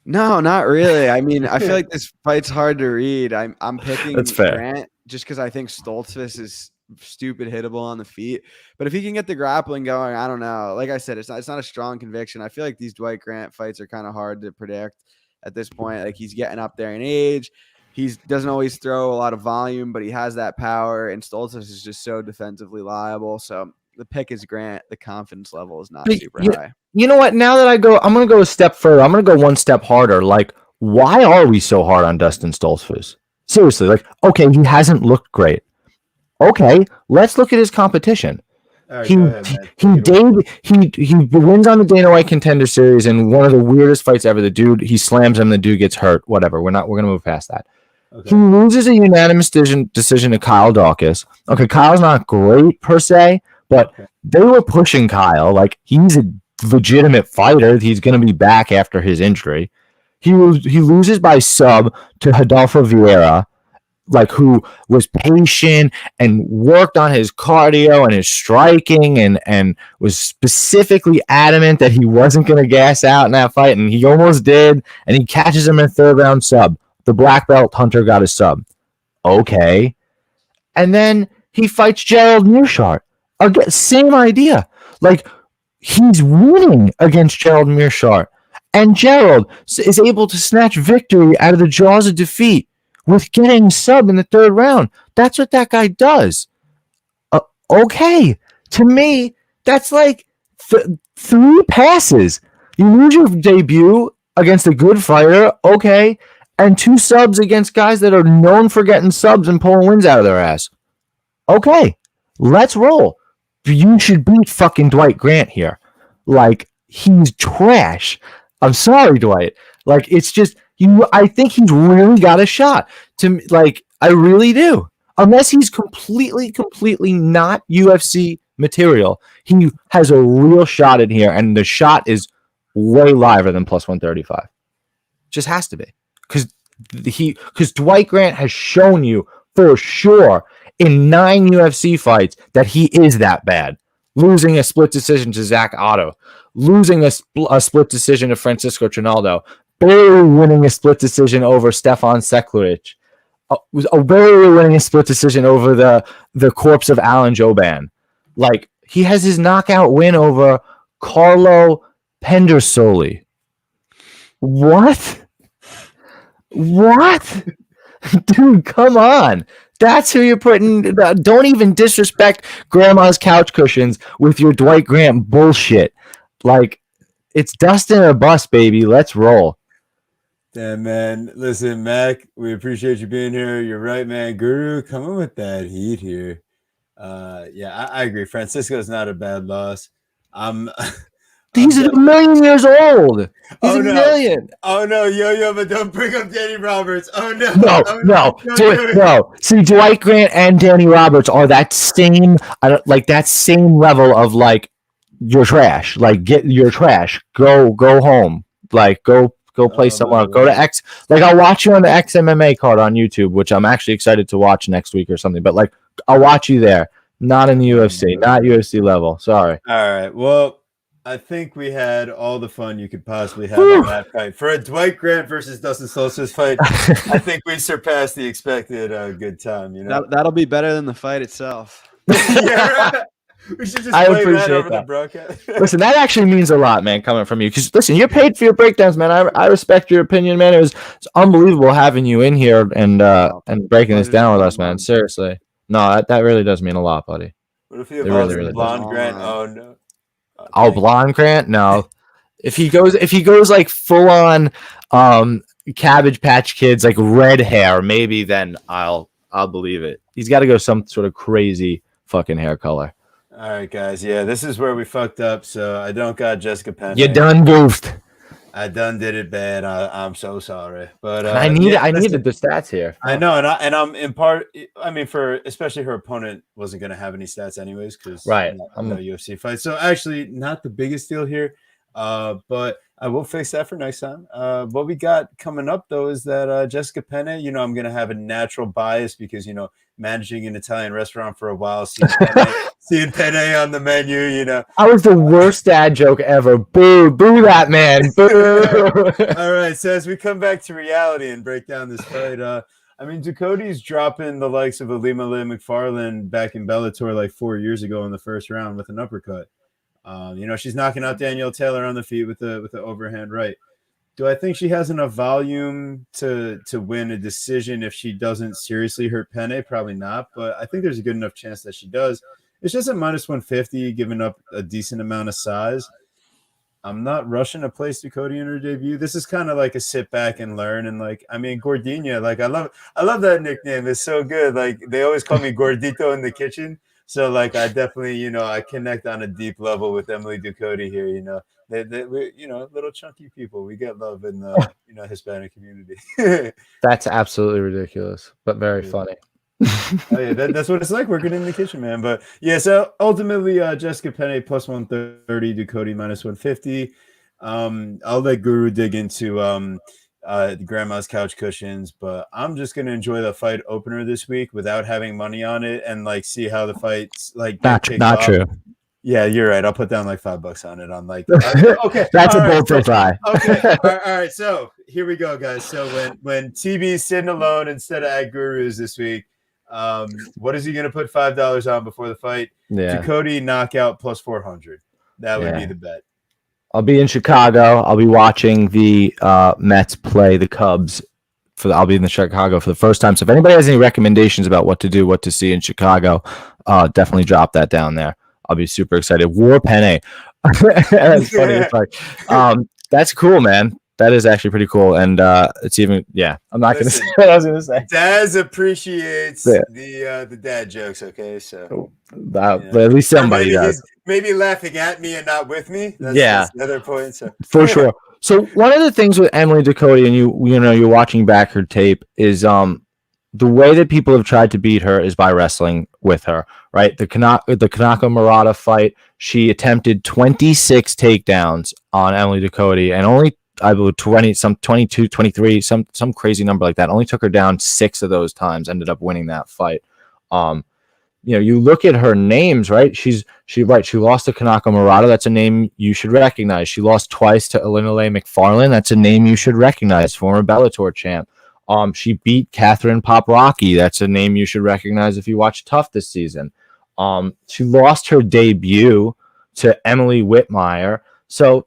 No, not really. I mean, I feel like this fight's hard to read. I'm picking Grant just because I think Stoltzfus is stupid hittable on the feet. But if he can get the grappling going, I don't know. Like I said, it's not a strong conviction. I feel like these Dwight Grant fights are kind of hard to predict at this point. Like, he's getting up there in age. He doesn't always throw a lot of volume, but he has that power. And Stoltzfus is just so defensively liable. So the pick is Grant. The confidence level is not super high. You know what? Now that I'm going to go a step further. I'm going to go one step harder. Like, why are we so hard on Dustin Stoltzfus? Seriously, like, okay, he hasn't looked great. Okay, let's look at his competition. Right, he wins on the Dana White Contender Series in one of the weirdest fights ever. He slams him, the dude gets hurt. Whatever. We're going to move past that. Okay. He loses a unanimous decision to Kyle Dawkins. Okay, Kyle's not great per se, but they were pushing Kyle. Like, he's a legitimate fighter. He's going to be back after his injury. He loses by sub to Rodolfo Vieira, like, who was patient and worked on his cardio and his striking and was specifically adamant that he wasn't going to gas out in that fight, and he almost did, and he catches him in a third round sub. The black belt Hunter got a sub. Okay. And then he fights Gerald Meerschaert. Again, same idea. Like, he's winning against Gerald Meerschaert, and Gerald is able to snatch victory out of the jaws of defeat with getting sub in the third round. That's what that guy does. Okay. To me, that's like 3 passes. You lose your debut against a good fighter, okay, and 2 subs against guys that are known for getting subs and pulling wins out of their ass. Okay, let's roll. You should beat fucking Dwight Grant here. Like, he's trash. I'm sorry, Dwight. Like, it's just, I think he's really got a shot. Like, I really do. Unless he's completely not UFC material, he has a real shot in here, and the shot is way liver than plus 135. Just has to be. Because Dwight Grant has shown you for sure in 9 UFC fights that he is that bad. Losing a split decision to Zach Otto, losing a split decision to Francisco Trinaldo, barely winning a split decision over Stefan Seklerich, barely winning a split decision over the corpse of Alan Jouban. Like, he has his knockout win over Carlo Pendersoli. What? Dude, come on. That's who you're putting. Don't even disrespect grandma's couch cushions with your Dwight Grant bullshit. Like, it's Dustin or bust, baby. Let's roll. Damn, man. Listen, Mac, we appreciate you being here. You're right, man. Guru, coming with that heat here. Yeah, I agree. Francisco's not a bad loss. He's a million years old. He's a million. Oh no, yo, but don't bring up Danny Roberts. Oh no. No. See, Dwight Grant and Danny Roberts are that same level of, like, you're trash. Like, get your trash. Go home. Like, go play somewhere. Go to X. Like, I'll watch you on the XMMA card on YouTube, which I'm actually excited to watch next week or something. But, like, I'll watch you there. Not in the UFC. Not UFC level. Sorry. All right. Well, I think we had all the fun you could possibly have in that fight. For a Dwight Grant versus Dustin Stoltzfus fight, I think we surpassed the expected good time. You know, that'll be better than the fight itself. Yeah, right. We should just play that over the broadcast. Listen, that actually means a lot, man, coming from you. Because, listen, you're paid for your breakdowns, man. I respect your opinion, man. It's unbelievable having you in here and breaking this down with us, man. Seriously. No, that really does mean a lot, buddy. What if he They evolves really into does. blonde Grant? Oh no. Oh, blonde Grant? No. If he goes like full on Cabbage Patch Kids, like red hair, maybe then I'll believe it. He's got to go some sort of crazy fucking hair color. All right, guys. Yeah, this is where we fucked up. So I don't got Jessica Penne. You done goofed. I done did it bad. I'm so sorry. But And I needed the stats here. I know, and I'm in part. I mean, for especially her opponent wasn't going to have any stats anyways because Right. no UFC fight. So actually, not the biggest deal here. But I will fix that for next time. What we got coming up though is that Jessica Penne. I'm going to have a natural bias because managing an Italian restaurant for a while, seeing penne on the menu. I was the worst dad joke ever. Boo that man. Boo. All right, so as we come back to reality and break down this fight, I mean, Ducote's dropping the likes of Alima Lynn McFarland back in Bellator like 4 years ago in the first round with an uppercut. She's knocking out Danielle Taylor on the feet with the overhand right. Do I think she has enough volume to win a decision if she doesn't seriously hurt Penne? Probably not, but I think there's a good enough chance that she does. It's just at minus 150, giving up a decent amount of size. I'm not rushing to place Ducote in her debut. This is kind of like a sit back and learn. And Gordina, I love that nickname. It's so good. Like they always call me Gordito in the kitchen. So I definitely, I connect on a deep level with Emily Ducote here. We, little chunky people. We get love in the Hispanic community. That's absolutely ridiculous, but very funny. Oh yeah, that's what it's like working in the kitchen, man. But yeah, so ultimately, Jessica Penne plus 130, Ducote minus 150. I'll let Guru dig into the grandma's couch cushions, but I'm just gonna enjoy the fight opener this week without having money on it and see how the fights not true. Yeah, you're right. I'll put down $5 on it. On okay, that's a bullshit lie. Okay, all right. So here we go, guys. So when TB's sitting alone instead of at Guru's this week. What is he going to put $5 on before the fight? Yeah. Ducote knockout plus 400. That would be the bet. I'll be in Chicago. I'll be watching the Mets play the Cubs. I'll be in Chicago for the first time. So if anybody has any recommendations about what to do, what to see in Chicago, definitely drop that down there. I'll be super excited. War Penne. That's funny. That's cool, man. That is actually pretty cool, and it's even I'm not going to say what I was going to say. Daz appreciates the dad jokes. Okay, so at least somebody does. Maybe laughing at me and not with me. That's the other point. So for sure. So one of the things with Emily Ducote, and you're watching back her tape, is the way that people have tried to beat her is by wrestling with her. Right, the Kanako Murata fight, she attempted 26 takedowns on Emily Ducote, and only I believe 22, 23, some crazy number like that. Only took her down 6 of those times. Ended up winning that fight. You look at her names, right? She lost to Kanako Murata. That's a name you should recognize. She lost twice to Elinale McFarland. That's a name you should recognize. Former Bellator champ. She beat Catherine Poprocki. That's a name you should recognize if you watch Tough this season. She lost her debut to Emily Whitmire. So,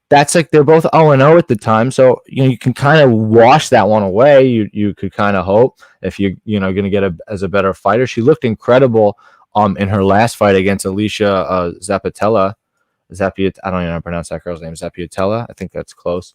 that's they're both 0-0 at the time. So, you can kind of wash that one away. You could kind of hope if you're going to get as a better fighter. She looked incredible in her last fight against Alicia Zapatella. I don't even know how to pronounce that girl's name. Zapatella. I think that's close.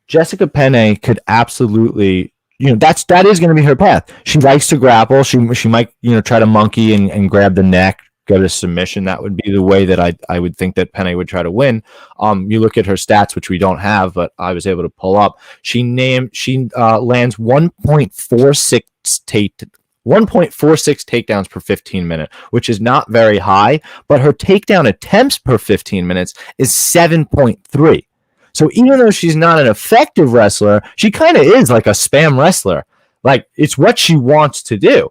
Jessica Penne could absolutely, that is going to be her path. She likes to grapple. She might, try to monkey and grab the neck, go to submission. That would be the way that I would think that Penne would try to win. You look at her stats, which we don't have, but I was able to pull up. She lands 1.46 takedowns per 15 minutes, which is not very high, but her takedown attempts per 15 minutes is 7.3. So even though she's not an effective wrestler, she kind of is like a spam wrestler. Like it's what she wants to do.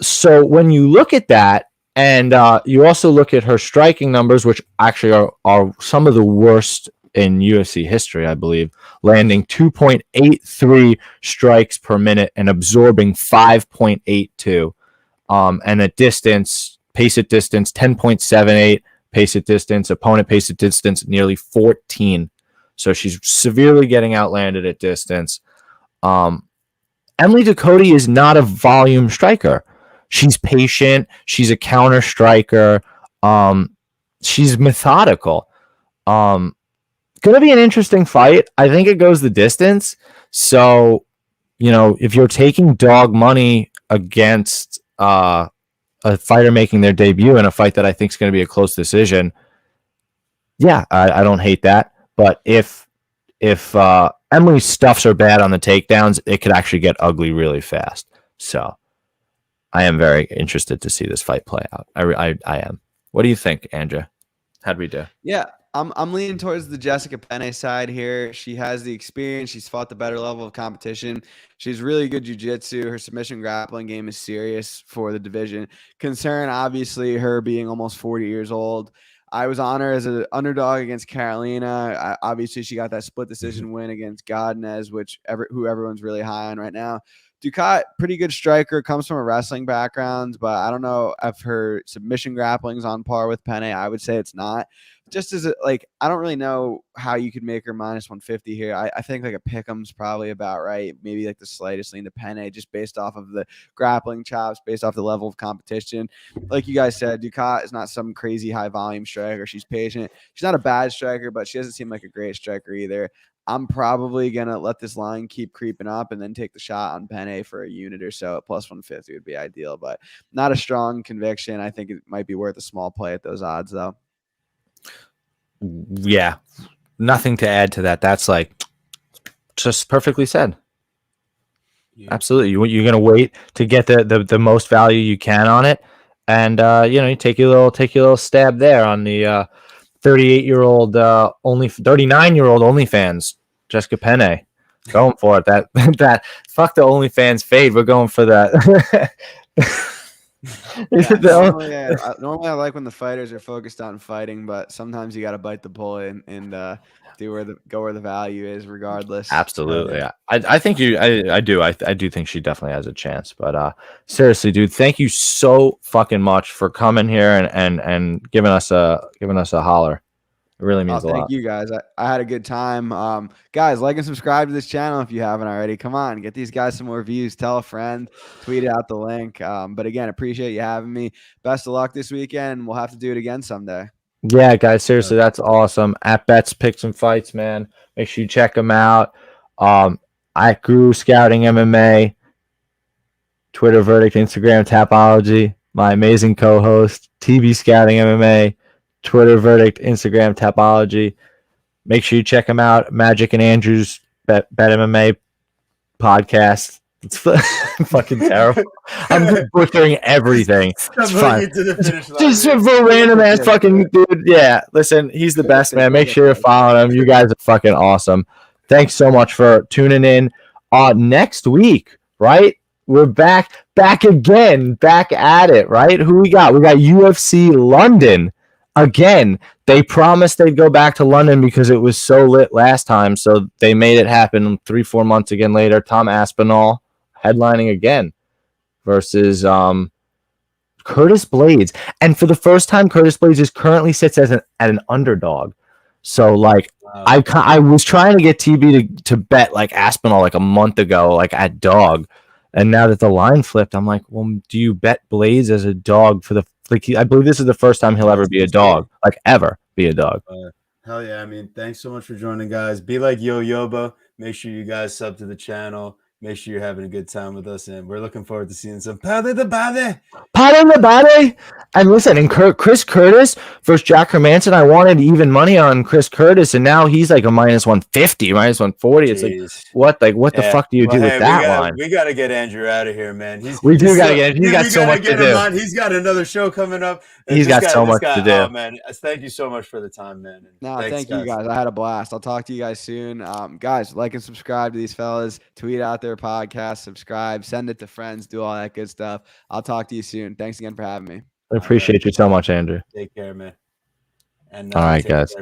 So when you look at that, and you also look at her striking numbers, which actually are some of the worst in UFC history, I believe, landing 2.83 strikes per minute and absorbing 5.82. And at distance, pace at distance, 10.78. Pace at distance, opponent pace at distance, nearly 14. So she's severely getting outlanded at distance. Emily Ducote is not a volume striker. She's patient. She's a counter striker. She's methodical. Going to be an interesting fight. I think it goes the distance. So, if you're taking dog money against a fighter making their debut in a fight that I think is going to be a close decision, yeah, I don't hate that. But if Emily's stuffs are bad on the takedowns, it could actually get ugly really fast. So I am very interested to see this fight play out. I am. What do you think, Andrew? How'd we do? Yeah, I'm leaning towards the Jessica Penne side here. She has the experience. She's fought the better level of competition. She's really good jiu-jitsu. Her submission grappling game is serious for the division. Concern, obviously, her being almost 40 years old. I was on her as an underdog against Carolina. Obviously, she got that split decision win against Godinez, who everyone's really high on right now. Ducote, pretty good striker, comes from a wrestling background, but I don't know if her submission grappling's on par with Penne. I would say it's not. Just as I don't really know how you could make her minus 150 here. I think like a pick'em's probably about right. Maybe like the slightest lean to Penne, just based off of the grappling chops, based off the level of competition. Like you guys said, Ducote is not some crazy high volume striker. She's patient. She's not a bad striker, but she doesn't seem like a great striker either. I'm probably going to let this line keep creeping up and then take the shot on Penne for a unit or so at plus 150 would be ideal, but not a strong conviction. I think it might be worth a small play at those odds, though. Yeah, nothing to add to that. That's just perfectly said. Yeah. Absolutely. You're going to wait to get the most value you can on it. And, you take your little stab there on the 38-year-old, 39-year-old OnlyFans, Jessica Penne. Going for it. That fuck the OnlyFans fade. We're going for that. Normally I like when the fighters are focused on fighting, but sometimes you got to bite the bullet and go where the value is, regardless. Absolutely, I think I do think she definitely has a chance. But seriously, dude, thank you so fucking much for coming here and giving us a holler. It really means a lot. Thank you guys. I had a good time. Guys, like and subscribe to this channel if you haven't already. Come on, get these guys some more views. Tell a friend, tweet out the link. But again, appreciate you having me. Best of luck this weekend. We'll have to do it again someday. Yeah, guys, seriously, that's awesome. At Bets Pick Some Fights, man. Make sure you check them out. At Guru Scouting MMA, Twitter Verdict, Instagram Tapology. My amazing co-host, TV Scouting MMA. Twitter Verdict, Instagram Tapology. Make sure you check them out. Magic and Andrew's Bet MMA podcast. It's fucking terrible. I'm just butchering everything. It's fine. Just for random ass fucking dude. Yeah, listen, he's the best, man. Make sure you're following him. You guys are fucking awesome. Thanks so much for tuning in. Next week, right? We're back again, back at it, right? Who we got? We got UFC London. Again, they promised they'd go back to London because it was so lit last time, so they made it happen 3-4 months again later. Tom Aspinall headlining again versus Curtis Blades. And for the first time, Curtis Blades currently sits at an underdog. So, I was trying to get TB to bet, Aspinall, a month ago, at dog. And now that the line flipped, I'm like, well, do you bet Blades as a dog for the I believe this is the first time he'll ever be a dog, ever be a dog. Hell yeah. I mean, thanks so much for joining, guys. Be like Yo Yoba. Make sure you guys sub to the channel. Make sure you're having a good time with us. And we're looking forward to seeing some Paddy the Body. Paddy the Body. And listen, and Chris Curtis versus Jack Hermanson, I wanted even money on Chris Curtis, and now he's a minus 150, minus 140. Jeez. It's what the fuck do you do with that line? We got to get Andrew out of here, man. He's got so much to do. He's got another show coming up. He's got so much to do. Oh, man. Thank you so much for the time, man. Thank you, guys. I had a blast. I'll talk to you guys soon. Guys, like and subscribe to these fellas. Tweet out their podcast, subscribe, send it to friends, do all that good stuff. I'll talk to you soon. Thanks again for having me. I appreciate you so much, Andrew. Take care, man. And all right, guys.